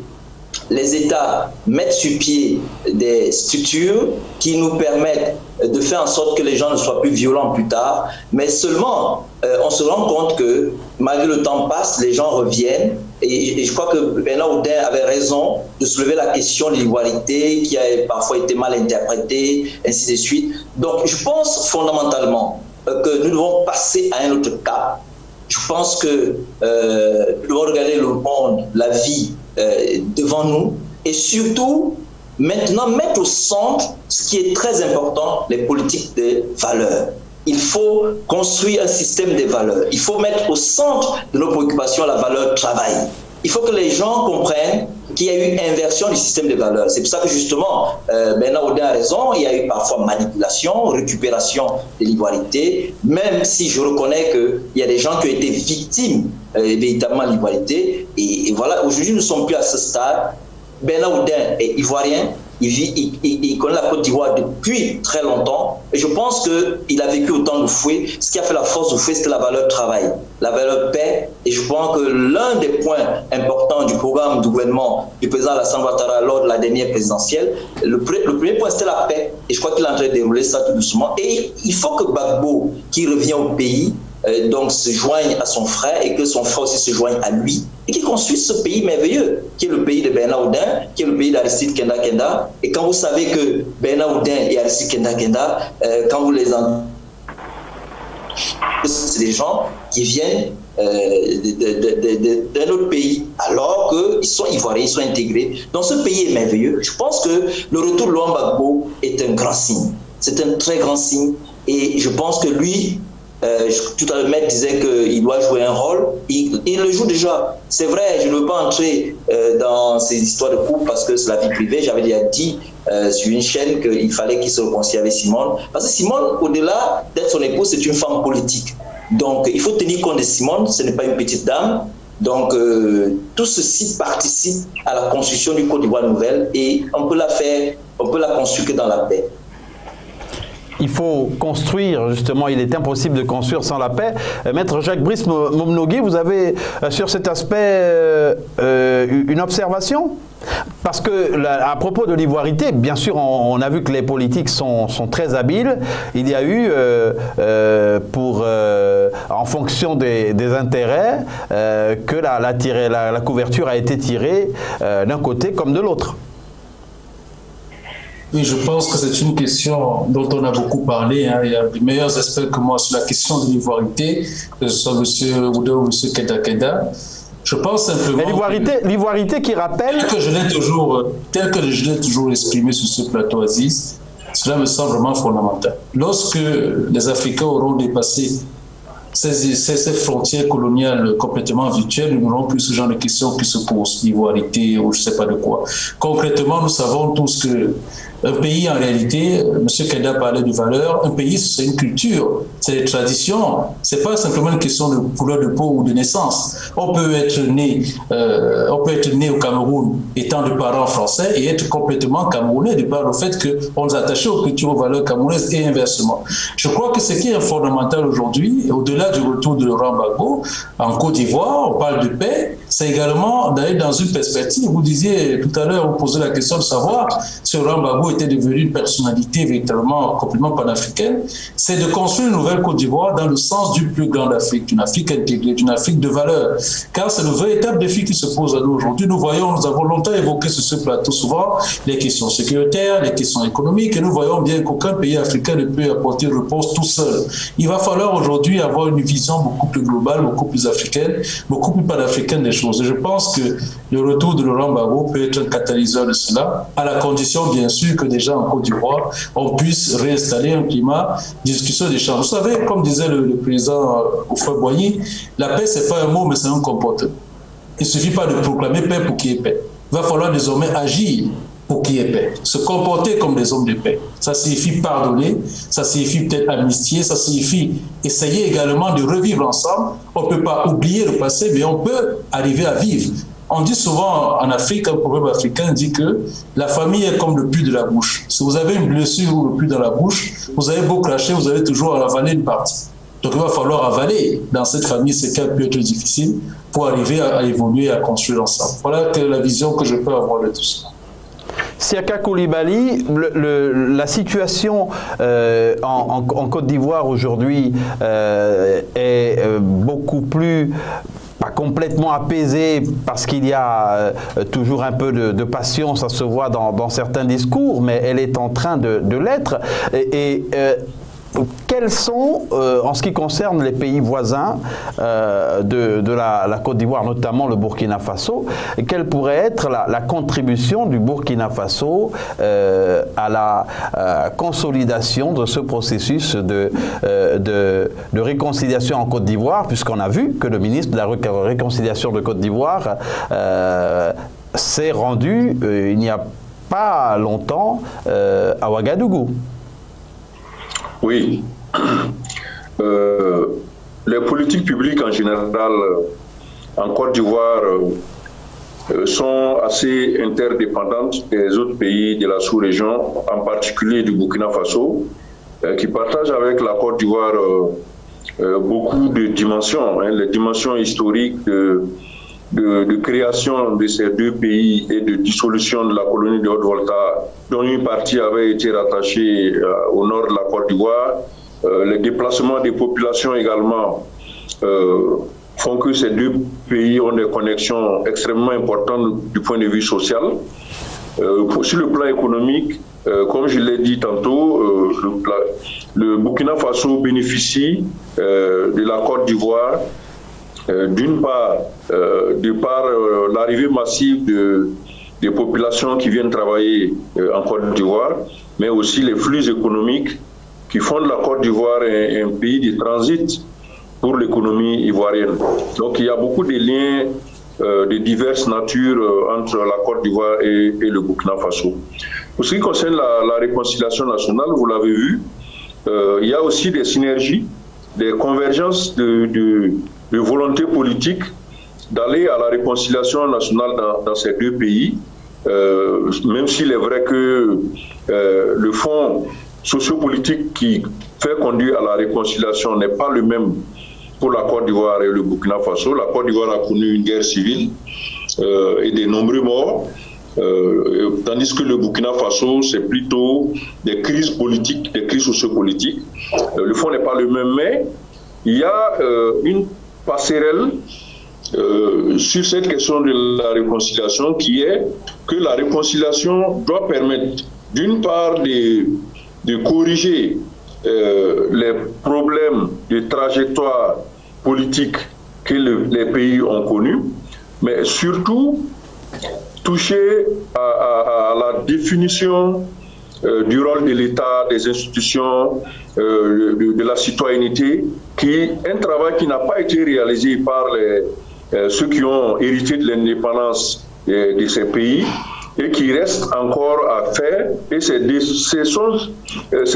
les États mettent sur pied des structures qui nous permettent de faire en sorte que les gens ne soient plus violents plus tard, mais seulement on se rend compte que malgré le temps passe, les gens reviennent et je crois que Bernard Oudin avait raison de soulever la question de l'ivoirité qui a parfois été mal interprétée, ainsi de suite. Donc je pense fondamentalement que nous devons passer à un autre cap. Je pense que nous devons regarder le monde, la vie devant nous et surtout maintenant mettre au centre ce qui est très important, les politiques de valeurs. Il faut construire un système de valeurs. Il faut mettre au centre de nos préoccupations la valeur travail. Il faut que les gens comprennent qu'il y a eu inversion du système de valeurs. C'est pour ça que justement, Bernard Oudin a raison, il y a eu parfois manipulation, récupération de l'ivoirité, même si je reconnais qu'il y a des gens qui ont été victimes véritablement de l'ivoirité. Et voilà, aujourd'hui nous ne sommes plus à ce stade. Bernard Oudin est ivoirien, il connaît la Côte d'Ivoire depuis très longtemps et je pense qu'il a vécu autant de Fouet. Ce qui a fait la force de Fouet, c'était la valeur travail, la valeur paix et je pense que l'un des points importants du programme du gouvernement du président Alassane Ouattara lors de la dernière présidentielle, le premier point c'était la paix et je crois qu'il est en train de dérouler ça tout doucement et il faut que Gbagbo qui revient au pays donc se joigne à son frère et que son frère aussi se joigne à lui et qu'il construise ce pays merveilleux qui est le pays de Bernard Oudin, qui est le pays d'Aristide Kenda. Et quand vous savez que Bernard Oudin et Aristide Kenda, quand vous les entendez, c'est des gens qui viennent d'un autre pays alors qu'ils sont ivoiriens, ils sont intégrés. Donc ce pays est merveilleux. Je pense que le retour de Laurent Gbagbo est un grand signe. C'est un très grand signe et je pense que lui, tout à l'heure, le maître disait qu'il doit jouer un rôle. Il le joue déjà. C'est vrai, je ne veux pas entrer dans ces histoires de couple parce que c'est la vie privée. J'avais déjà dit sur une chaîne qu'il fallait qu'il se réconcilie avec Simone. Parce que Simone, au-delà d'être son épouse, c'est une femme politique. Donc, il faut tenir compte de Simone. Ce n'est pas une petite dame. Donc, tout ceci participe à la construction du Côte d'Ivoire nouvelle et on peut la construire que dans la paix. Il faut construire, justement, il est impossible de construire sans la paix. Maître Jacques-Brice Momnogui, vous avez sur cet aspect une observation? Parce que, à propos de l'ivoirité, bien sûr, on a vu que les politiques sont très habiles. Il y a eu, en fonction des intérêts, que la couverture a été tirée d'un côté comme de l'autre. Oui, je pense que c'est une question dont on a beaucoup parlé. Hein. Il y a des meilleurs experts que moi sur la question de l'ivoirité, que ce soit M. Oudou ou M. Keda. Je pense simplement... Mais l'ivoirité qui rappelle... Tel que je l'ai toujours exprimé sur ce plateau, Aziz, cela me semble vraiment fondamental. Lorsque les Africains auront dépassé ces frontières coloniales complètement virtuelles, nous n'aurons plus ce genre de questions qui se posent, l'ivoirité ou je ne sais pas de quoi. Concrètement, nous savons tous que un pays, en réalité, M. Keda parlait de valeurs, un pays, c'est une culture, c'est des traditions, c'est pas simplement une question de couleur de peau ou de naissance. On peut être né au Cameroun étant de parents français et être complètement camerounais de par le fait qu'on nous attachait aux cultures, aux valeurs camerounaises et inversement. Je crois que ce qui est fondamental aujourd'hui, au-delà du retour de Laurent Gbagbo en Côte d'Ivoire, on parle de paix, c'est également d'aller dans une perspective. Vous disiez tout à l'heure, vous posez la question de savoir si Laurent Gbagbo était devenu une personnalité véritablement complètement panafricaine, c'est de construire une nouvelle Côte d'Ivoire dans le sens du plus grand Afrique, d'une Afrique intégrée, d'une Afrique de valeur. Car c'est le véritable défi qui se pose à nous aujourd'hui. Nous avons longtemps évoqué sur ce plateau souvent les questions sécuritaires, les questions économiques, et nous voyons bien qu'aucun pays africain ne peut apporter une réponse tout seul. Il va falloir aujourd'hui avoir une vision beaucoup plus globale, beaucoup plus africaine, beaucoup plus panafricaine des choses. Et je pense que le retour de Laurent Gbagbo peut être un catalyseur de cela, à la condition bien sûr que déjà en Côte d'Ivoire, on puisse réinstaller un climat de discussion d'échange. Vous savez, comme disait le président Houphouët-Boigny, la paix, ce n'est pas un mot, mais c'est un comportement. Il ne suffit pas de proclamer paix pour qu'il y ait paix. Il va falloir désormais agir pour qu'il y ait paix. Se comporter comme des hommes de paix. Ça signifie pardonner, ça signifie peut-être amnistier, ça signifie essayer également de revivre ensemble. On ne peut pas oublier le passé, mais on peut arriver à vivre. On dit souvent en Afrique, un proverbe africain dit que la famille est comme le pus de la bouche. Si vous avez une blessure ou le pus dans la bouche, vous avez beau cracher, vous allez toujours avaler une partie. Donc il va falloir avaler dans cette famille ce qui peut être difficile pour arriver à évoluer et à construire ensemble. Voilà la vision que je peux avoir de tout ça. Siaka Coulibaly, la situation en Côte d'Ivoire aujourd'hui est beaucoup plus... pas complètement apaisée parce qu'il y a toujours un peu de passion, ça se voit dans certains discours, mais elle est en train de l'être. Quels sont, en ce qui concerne les pays voisins de la Côte d'Ivoire, notamment le Burkina Faso, quelle pourrait être la contribution du Burkina Faso à la consolidation de ce processus de réconciliation en Côte d'Ivoire, puisqu'on a vu que le ministre de la Réconciliation de Côte d'Ivoire s'est rendu il n'y a pas longtemps à Ouagadougou. Oui. Les politiques publiques en général en Côte d'Ivoire sont assez interdépendantes des autres pays de la sous-région, en particulier du Burkina Faso, qui partagent avec la Côte d'Ivoire beaucoup de dimensions, les dimensions historiques de création de ces deux pays et de dissolution de la colonie de Haute-Volta, dont une partie avait été rattachée au nord de la Côte d'Ivoire. Les déplacements des populations également font que ces deux pays ont des connexions extrêmement importantes du point de vue social. Sur le plan économique, comme je l'ai dit tantôt, le Burkina Faso bénéficie de la Côte d'Ivoire d'une part, de par l'arrivée massive des populations qui viennent travailler en Côte d'Ivoire, mais aussi les flux économiques qui font de la Côte d'Ivoire un pays de transit pour l'économie ivoirienne. Donc il y a beaucoup de liens de diverses natures entre la Côte d'Ivoire et le Burkina Faso. Pour ce qui concerne la réconciliation nationale, vous l'avez vu, il y a aussi des synergies, des convergences de volonté politique d'aller à la réconciliation nationale dans ces deux pays, même s'il est vrai que le fond sociopolitique qui fait conduire à la réconciliation n'est pas le même pour la Côte d'Ivoire et le Burkina Faso. La Côte d'Ivoire a connu une guerre civile et de nombreux morts, tandis que le Burkina Faso, c'est plutôt des crises politiques, des crises sociopolitiques. Le fond n'est pas le même, mais il y a une passerelle sur cette question de la réconciliation qui est que la réconciliation doit permettre d'une part de corriger les problèmes de trajectoire politique que les pays ont connus, mais surtout toucher à la définition du rôle de l'État, des institutions, de la citoyenneté, un travail qui n'a pas été réalisé par ceux qui ont hérité de l'indépendance de ces pays et qui reste encore à faire. Et ces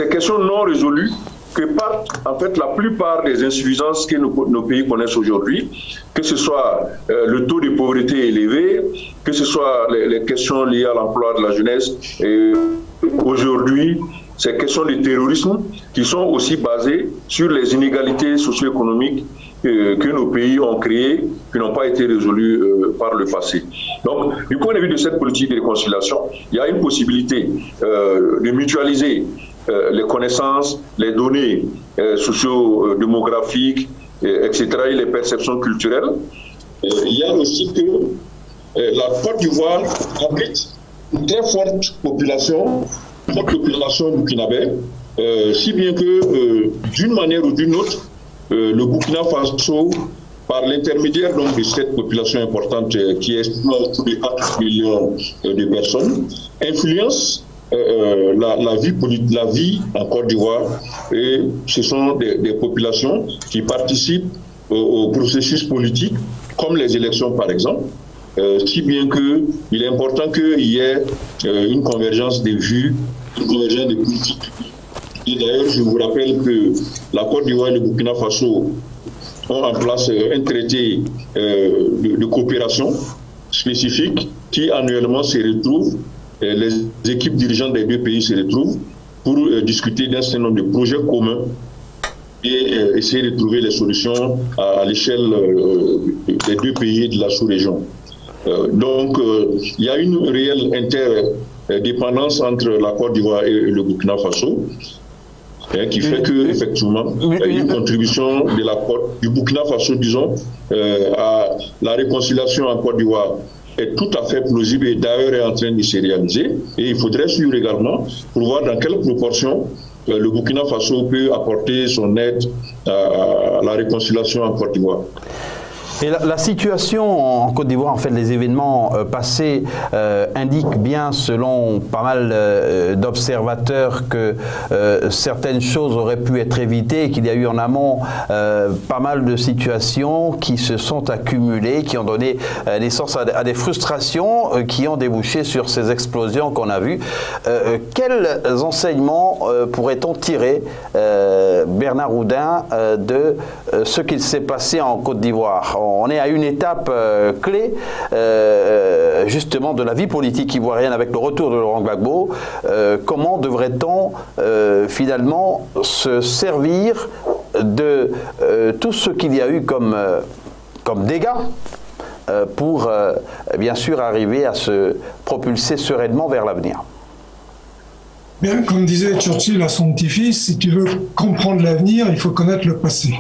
questions non résolues que partent en fait la plupart des insuffisances que nos pays connaissent aujourd'hui, que ce soit le taux de pauvreté élevé, que ce soit les questions liées à l'emploi de la jeunesse, et aujourd'hui ces questions de terrorisme qui sont aussi basées sur les inégalités socio-économiques que nos pays ont créées, qui n'ont pas été résolues par le passé. Donc, du point de vue de cette politique de réconciliation, il y a une possibilité de mutualiser les connaissances, les données socio-démographiques, etc., et les perceptions culturelles. Il y a aussi que la Côte d'Ivoire abrite une très forte population burkinabé, si bien que d'une manière ou d'une autre, le Burkina Faso, par l'intermédiaire de cette population importante qui est autour de 4 millions de personnes, influence la vie en Côte d'Ivoire, et ce sont des populations qui participent au processus politique, comme les élections par exemple, si bien qu'il est important qu'il y ait une convergence des vues, une convergence des politiques. Et d'ailleurs, je vous rappelle que la Côte d'Ivoire et le Burkina Faso ont en place un traité de coopération spécifique qui annuellement se retrouve. Les équipes dirigeantes des deux pays se retrouvent pour discuter d'un certain nombre de projets communs et essayer de trouver les solutions à l'échelle des deux pays de la sous-région. Donc, il y a une réelle interdépendance entre la Côte d'Ivoire et le Burkina Faso, qui fait que effectivement, une contribution du Burkina Faso, disons, à la réconciliation en Côte d'Ivoire est tout à fait plausible et d'ailleurs est en train de se réaliser. Et il faudrait suivre également pour voir dans quelle proportion le Burkina Faso peut apporter son aide à la réconciliation en Côte d'Ivoire. Et la situation en Côte d'Ivoire, en fait, les événements passés indiquent bien, selon pas mal d'observateurs, que certaines choses auraient pu être évitées, qu'il y a eu en amont pas mal de situations qui se sont accumulées, qui ont donné naissance à des frustrations qui ont débouché sur ces explosions qu'on a vues. Quels enseignements pourrait-on tirer, Bernard Oudin, de ce qu'il s'est passé en Côte d'Ivoire? On est à une étape clé, justement, de la vie politique ivoirienne avec le retour de Laurent Gbagbo. Comment devrait-on finalement se servir de tout ce qu'il y a eu comme dégâts pour, bien sûr, arriver à se propulser sereinement vers l'avenir? Bien, comme disait Churchill à son petit-fils, si tu veux comprendre l'avenir, il faut connaître le passé.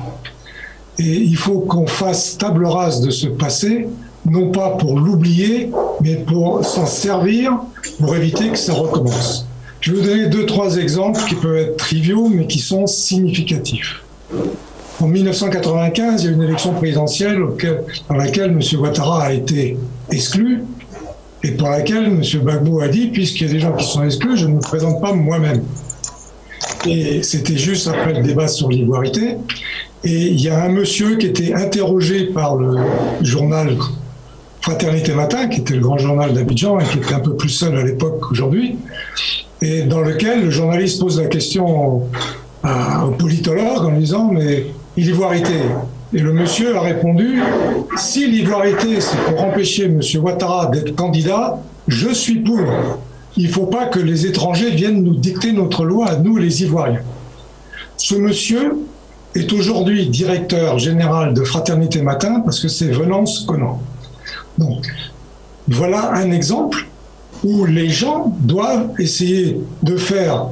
Et il faut qu'on fasse table rase de ce passé, non pas pour l'oublier, mais pour s'en servir, pour éviter que ça recommence. Je vais vous donner 2-3 exemples qui peuvent être triviaux, mais qui sont significatifs. En 1995, il y a eu une élection présidentielle dans laquelle M. Ouattara a été exclu, et pour laquelle M. Gbagbo a dit, puisqu'il y a des gens qui sont exclus, je ne me présente pas moi-même. Et c'était juste après le débat sur l'ivoirité. Et il y a un monsieur qui était interrogé par le journal Fraternité Matin, qui était le grand journal d'Abidjan et qui était un peu plus seul à l'époque qu'aujourd'hui, et dans lequel le journaliste pose la question au politologue en disant « Mais l'ivoirité ?» Et le monsieur a répondu « Si l'ivoirité, c'est pour empêcher M. Ouattara d'être candidat, je suis pour. Il ne faut pas que les étrangers viennent nous dicter notre loi à nous, les Ivoiriens. » Ce monsieur est aujourd'hui directeur général de Fraternité Matin parce que c'est Venance Conan. Donc, voilà un exemple où les gens doivent essayer de faire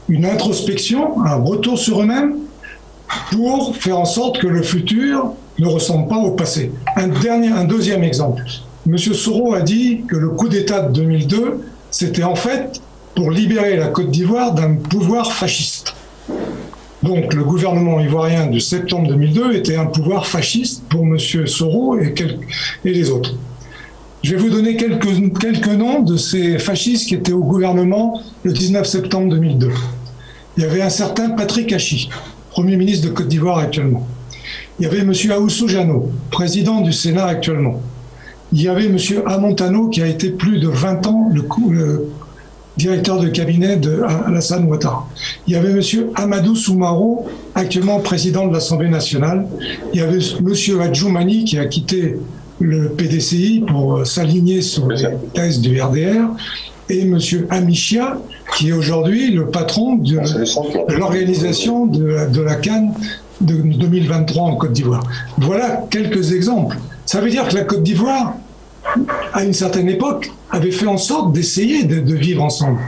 une introspection, un retour sur eux-mêmes, pour faire en sorte que le futur ne ressemble pas au passé. Un deuxième exemple. M. Soro a dit que le coup d'État de 2002, c'était en fait pour libérer la Côte d'Ivoire d'un pouvoir fasciste. Donc le gouvernement ivoirien de septembre 2002 était un pouvoir fasciste pour M. Soro et les autres. Je vais vous donner quelques noms de ces fascistes qui étaient au gouvernement le 19 septembre 2002. Il y avait un certain Patrick Hachi, Premier ministre de Côte d'Ivoire actuellement. Il y avait M. Aoussou Jano, président du Sénat actuellement. Il y avait M. Amontano, qui a été plus de 20 ans le directeur de cabinet de Alassane Ouattara. Il y avait M. Amadou Soumaro, actuellement président de l'Assemblée nationale. Il y avait M. Adjoumani, qui a quitté le PDCI pour s'aligner sur les thèses du RDR. Et M. Amichia, qui est aujourd'hui le patron de l'organisation de la CAN de 2023 en Côte d'Ivoire. Voilà quelques exemples. Ça veut dire que la Côte d'Ivoire, à une certaine époque, avait fait en sorte d'essayer de vivre ensemble.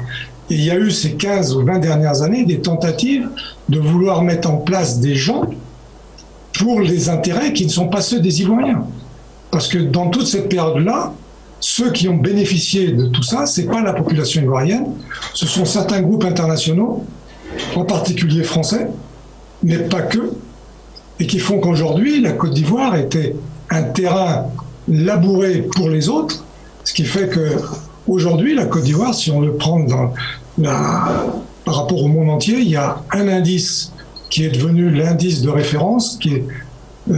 Et il y a eu ces 15 ou 20 dernières années des tentatives de vouloir mettre en place des gens pour les intérêts qui ne sont pas ceux des Ivoiriens. Parce que dans toute cette période-là, ceux qui ont bénéficié de tout ça, ce n'est pas la population ivoirienne, ce sont certains groupes internationaux, en particulier français, mais pas que, et qui font qu'aujourd'hui, la Côte d'Ivoire était un terrain labouré pour les autres, ce qui fait qu'aujourd'hui, la Côte d'Ivoire, si on le prend par rapport au monde entier, il y a un indice qui est devenu l'indice de référence, qui est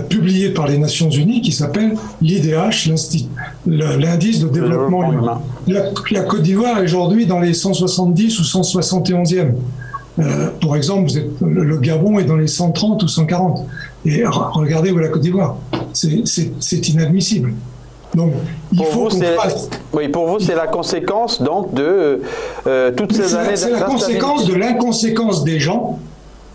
publié par les Nations Unies, qui s'appelle l'IDH, l'indice de développement humain. La Côte d'Ivoire est aujourd'hui dans les 170 ou 171e. Pour exemple, le Gabon est dans les 130 ou 140. Et regardez où est la Côte d'Ivoire. C'est inadmissible. Donc, il faut qu'on fasse... Oui, pour vous, c'est la conséquence donc de toutes ces années... C'est la conséquence de l'inconséquence des gens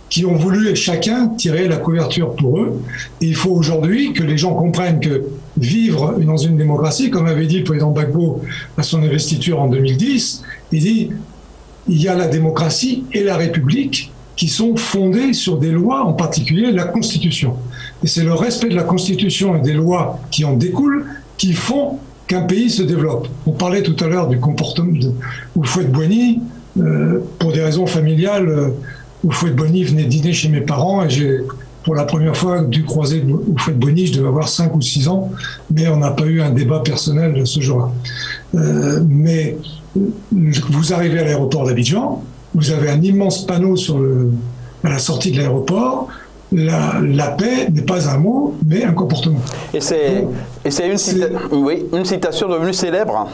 qui ont voulu chacun tirer la couverture pour eux. Et il faut aujourd'hui que les gens comprennent que vivre dans une démocratie, comme avait dit le président Gbagbo à son investiture en 2010, il dit il y a la démocratie et la République qui sont fondées sur des lois, en particulier la Constitution. Et c'est le respect de la Constitution et des lois qui en découlent qui font qu'un pays se développe. On parlait tout à l'heure du comportement de Houphouët-Boigny. Pour des raisons familiales, Houphouët-Boigny venait dîner chez mes parents et j'ai, pour la première fois, dû croiser Houphouët-Boigny. Je devais avoir 5 ou 6 ans, mais on n'a pas eu un débat personnel ce jour-là. Mais vous arrivez à l'aéroport d'Abidjan, vous avez un immense panneau à la sortie de l'aéroport. La paix n'est pas un mot, mais un comportement. Et c'est une citation devenue célèbre.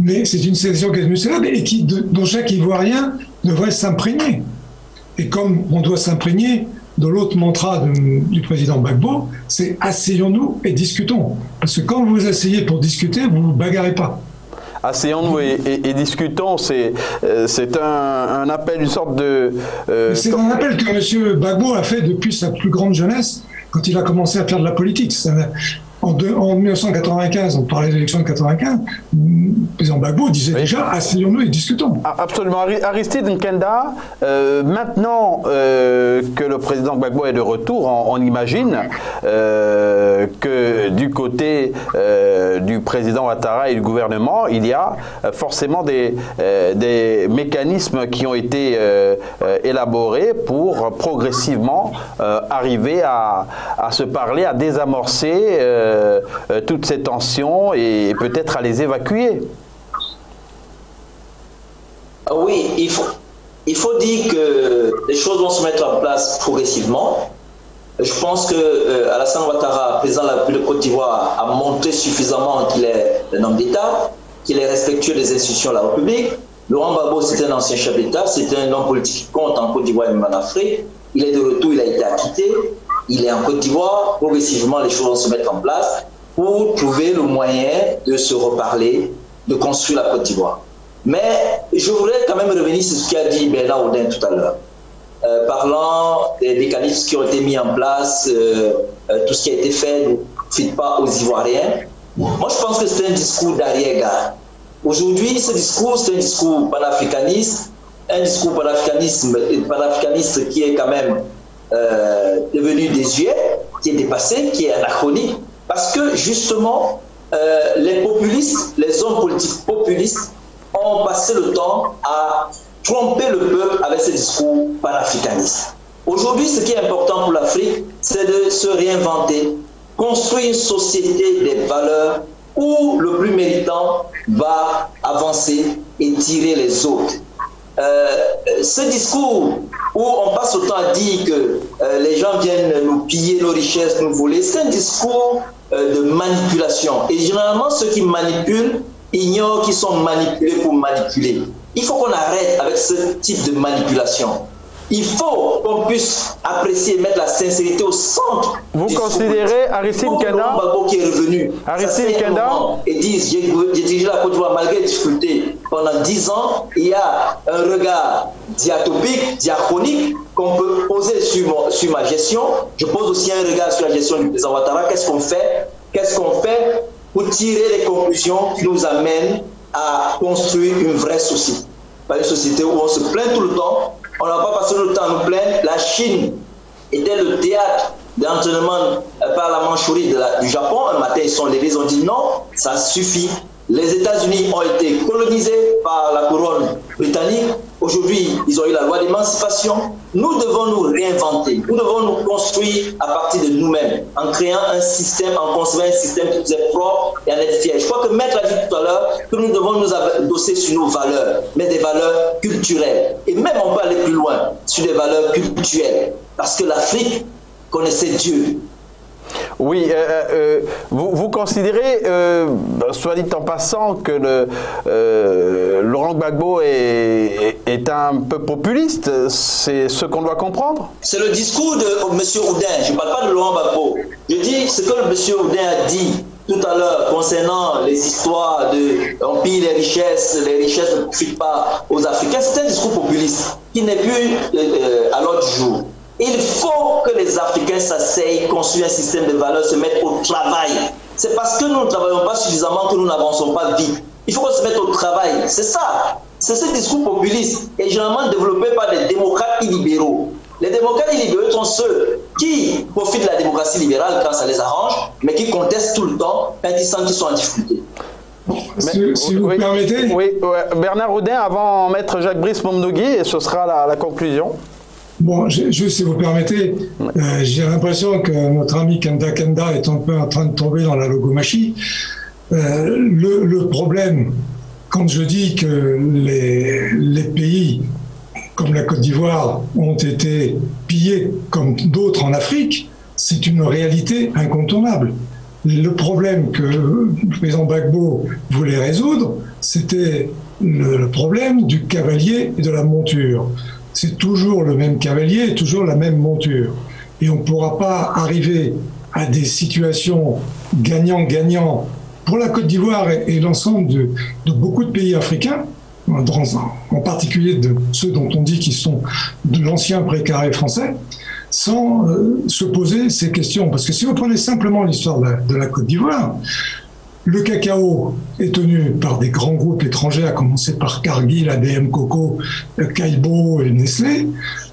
Mais c'est une citation qui est devenue célèbre et dont chaque Ivoirien devrait s'imprégner. Et comme on doit s'imprégner de l'autre mantra du président Gbagbo, c'est asseyons-nous et discutons. Parce que quand vous vous asseyez pour discuter, vous ne vous bagarrez pas. Asseyons-nous et discutons, c'est un appel, une sorte de... c'est un appel que M. Gbagbo a fait depuis sa plus grande jeunesse, quand il a commencé à faire de la politique. En 1995, on parlait de l'élection de 1995, le président Gbagbo disait déjà « asseyons-nous et discutons ». Absolument. Aristide Nkenda, maintenant que le président Gbagbo est de retour, on imagine que du côté du président Ouattara et du gouvernement, il y a forcément des mécanismes qui ont été élaborés pour progressivement arriver à se parler, à désamorcer toutes ces tensions et peut-être à les évacuer. Oui, il faut dire que les choses vont se mettre en place progressivement. Je pense que Alassane Ouattara, président de la République de Côte d'Ivoire, a montré suffisamment qu'il est un homme d'État, qu'il est respectueux des institutions de la République. Laurent Gbagbo, c'était un ancien chef d'État, c'était un homme politique qui compte en Côte d'Ivoire et même en Afrique. Il est de retour, il a été acquitté. Il est en Côte d'Ivoire. Progressivement, les choses vont se mettre en place pour trouver le moyen de se reparler, de construire la Côte d'Ivoire. Mais je voudrais quand même revenir sur ce qu'a dit Bernard Audin tout à l'heure. Parlant des mécanismes qui ont été mis en place, tout ce qui a été fait ne profite pas aux Ivoiriens. Moi, je pense que c'est un discours d'arrière-garde. Aujourd'hui, ce discours, c'est un discours panafricaniste, panafricaniste qui est quand même devenu désuet, qui est dépassé, qui est anachronique, parce que justement, les populistes, les hommes politiques populistes ont passé le temps à tromper le peuple avec ces discours panafricanistes. Aujourd'hui, ce qui est important pour l'Afrique, c'est de se réinventer, construire une société des valeurs où le plus méritant va avancer et tirer les autres. Ce discours où on passe le temps à dire que les gens viennent nous piller nos richesses, nous voler, c'est un discours de manipulation. Et généralement, ceux qui manipulent ignorent qu'ils sont manipulés pour manipuler. Il faut qu'on arrête avec ce type de manipulation. Il faut qu'on puisse apprécier et mettre la sincérité au centre. Vous considérez Aristide Kenda qui est revenu et dit j'ai dirigé la Côte d'Ivoire malgré les difficultés pendant 10 ans. Il y a un regard diatopique, diachronique qu'on peut poser sur ma gestion. Je pose aussi un regard sur la gestion du président Ouattara. Qu'est-ce qu'on fait pour tirer les conclusions qui nous amènent à construire une vraie société, pas une société où on se plaint tout le temps. On n'a pas passé le temps à nous plaindre. La Chine était le théâtre d'entraînement par la Mandchourie du Japon. Un matin, ils sont levés, ils ont dit non, ça suffit. Les États-Unis ont été colonisés par la couronne britannique. Aujourd'hui, ils ont eu la loi d'émancipation. Nous devons nous réinventer. Nous devons nous construire à partir de nous-mêmes, en créant un système, en construisant un système qui nous est propre et en être fier. Je crois que Maître a dit tout à l'heure que nous devons nous adosser sur nos valeurs, mais des valeurs culturelles. Et même on peut aller plus loin sur des valeurs culturelles. Parce que l'Afrique connaissait Dieu. Oui, vous considérez, soit dit en passant, que Laurent Gbagbo est un peu populiste, c'est ce qu'on doit comprendre? C'est le discours de M. Oudin, je ne parle pas de Laurent Gbagbo. Je dis ce que M. Oudin a dit tout à l'heure concernant les histoires de on pille les richesses ne profitent pas aux Africains. C'est un discours populiste qui n'est plus à l'ordre du jour. Il faut que les Africains s'asseyent, construisent un système de valeurs, se mettent au travail. C'est parce que nous ne travaillons pas suffisamment que nous n'avançons pas vite. Il faut qu'on se mette au travail. C'est ça. C'est ce discours populiste et généralement développé par des démocrates illibéraux. Les démocrates illibéraux sont ceux qui profitent de la démocratie libérale quand ça les arrange, mais qui contestent tout le temps quand ils sentent qu'ils sont en difficulté. Si vous permettez. Oui, Bernard Oudin avant Maître Jacques-Brice Momnogui, et ce sera la conclusion. Bon, juste si vous permettez, j'ai l'impression que notre ami Kenda est un peu en train de tomber dans la logomachie. Le problème, quand je dis que les pays comme la Côte d'Ivoire ont été pillés comme d'autres en Afrique, c'est une réalité incontournable. Le problème que le président Gbagbo voulait résoudre, c'était le problème du cavalier et de la monture. C'est toujours le même cavalier et toujours la même monture. Et on ne pourra pas arriver à des situations gagnant-gagnant pour la Côte d'Ivoire et l'ensemble de beaucoup de pays africains, en particulier de ceux dont on dit qu'ils sont de l'ancien précaré français, sans se poser ces questions. Parce que si vous prenez simplement l'histoire de la Côte d'Ivoire, le cacao est tenu par des grands groupes étrangers, à commencer par Cargill, ADM Coco, Kaibo et Nestlé.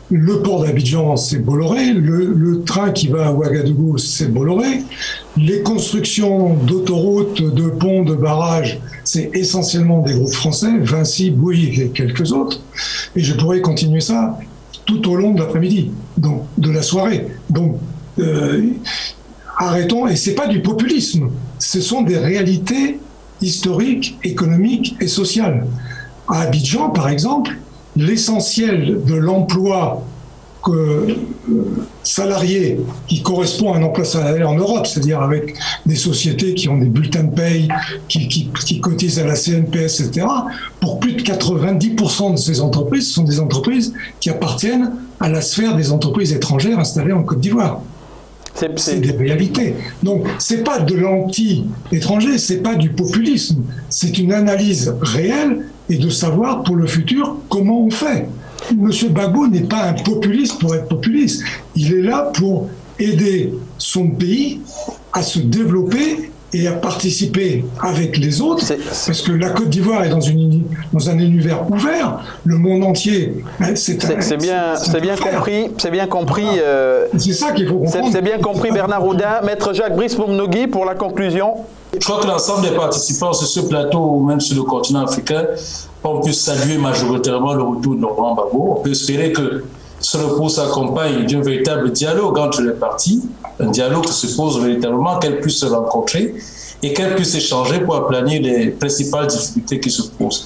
Le port d'Abidjan, c'est Bolloré. Le train qui va à Ouagadougou, c'est Bolloré. Les constructions d'autoroutes, de ponts, de barrages, c'est essentiellement des groupes français, Vinci, Bouygues et quelques autres. Et je pourrais continuer ça tout au long de l'après-midi, donc de la soirée. Donc, arrêtons, et c'est pas du populisme, ce sont des réalités historiques, économiques et sociales. À Abidjan, par exemple, l'essentiel de l'emploi salarié qui correspond à un emploi salarié en Europe, c'est-à-dire avec des sociétés qui ont des bulletins de paye, qui cotisent à la CNPS, etc., pour plus de 90% de ces entreprises, ce sont des entreprises qui appartiennent à la sphère des entreprises étrangères installées en Côte d'Ivoire. C'est des réalités. Donc, c'est pas de l'anti-étranger, c'est pas du populisme. C'est une analyse réelle et de savoir pour le futur comment on fait. Monsieur Gbagbo n'est pas un populiste pour être populiste. Il est là pour aider son pays à se développer et à participer avec les autres, parce que la Côte d'Ivoire est dans un univers ouvert, le monde entier, c'est bien compris. C'est ça qu'il faut comprendre. C'est bien compris, Bernard Oudin. Maître Jacques-Brice Momnogui, pour la conclusion. Je crois que l'ensemble des participants sur ce plateau ou même sur le continent africain ont pu saluer majoritairement le retour de Laurent Gbagbo. On peut espérer que ce repos s'accompagne d'un véritable dialogue entre les parties, un dialogue qui suppose véritablement qu'elles puissent se rencontrer et qu'elles puissent échanger pour aplanir les principales difficultés qui se posent.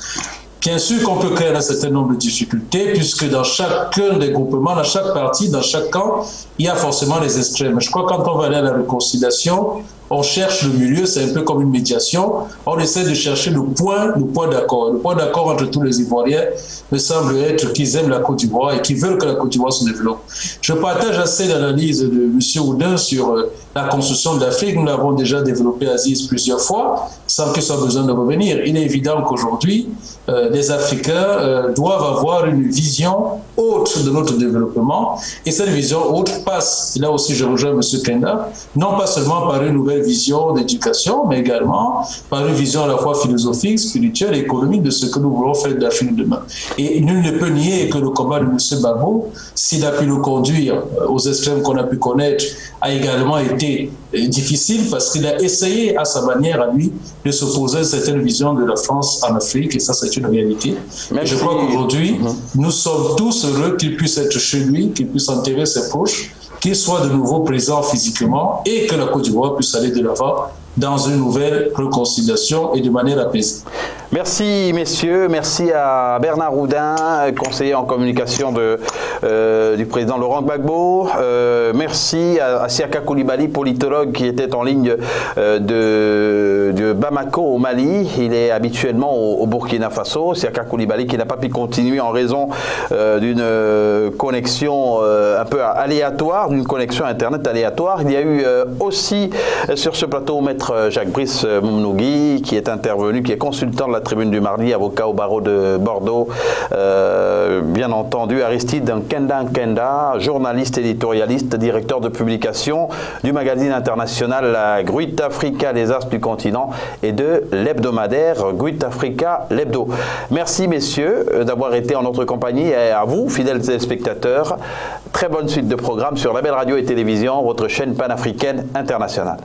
Bien sûr qu'on peut créer un certain nombre de difficultés, puisque dans chacun des groupements, dans chaque parti, dans chaque camp, il y a forcément les extrêmes. Je crois que quand on va aller à la réconciliation, on cherche le milieu, c'est un peu comme une médiation. On essaie de chercher le point d'accord. Le point d'accord entre tous les Ivoiriens me semble être qu'ils aiment la Côte d'Ivoire et qu'ils veulent que la Côte d'Ivoire se développe. Je partage assez l'analyse de M. Oudin sur la construction de l'Afrique. Nous l'avons déjà développé à Aziz plusieurs fois, sans qu'il soit besoin de revenir. Il est évident qu'aujourd'hui, les Africains doivent avoir une vision haute de notre développement. Et cette vision haute passe, et là aussi je rejoins M. Kenda, non pas seulement par une nouvelle vision d'éducation, mais également par une vision à la fois philosophique, spirituelle et économique de ce que nous voulons faire de l'Afrique demain. Et nul ne peut nier que le combat de M. Gbagbo, s'il a pu le conduire aux extrêmes qu'on a pu connaître, a également été difficile parce qu'il a essayé à sa manière à lui de s'opposer à certaines visions de la France en Afrique, et ça c'est une réalité. Et je crois qu'aujourd'hui, nous sommes tous heureux qu'il puisse être chez lui, qu'il puisse enterrer ses proches, qu'il soit de nouveau présent physiquement et que la Côte d'Ivoire puisse aller de l'avant dans une nouvelle réconciliation et de manière apaisée. Merci messieurs, merci à Bernard Oudin, conseiller en communication du président Laurent Gbagbo. Merci à Siaka Koulibaly, politologue qui était en ligne de Bamako au Mali. Il est habituellement au Burkina Faso. Siaka Koulibaly qui n'a pas pu continuer en raison d'une connexion un peu aléatoire, d'une connexion internet aléatoire. Il y a eu aussi sur ce plateau maître Jacques-Brice Momnogui qui est intervenu, qui est consultant de la Tribune du Mardi, avocat au barreau de Bordeaux. Bien entendu, Aristide Nkenda, journaliste éditorialiste, directeur de publication du magazine international Gruit Africa, les As du continent, et de l'hebdomadaire Gruit Africa, l'hebdo. Merci messieurs d'avoir été en notre compagnie, et à vous, fidèles téléspectateurs, très bonne suite de programmes sur La Belle Radio et Télévision, votre chaîne panafricaine internationale.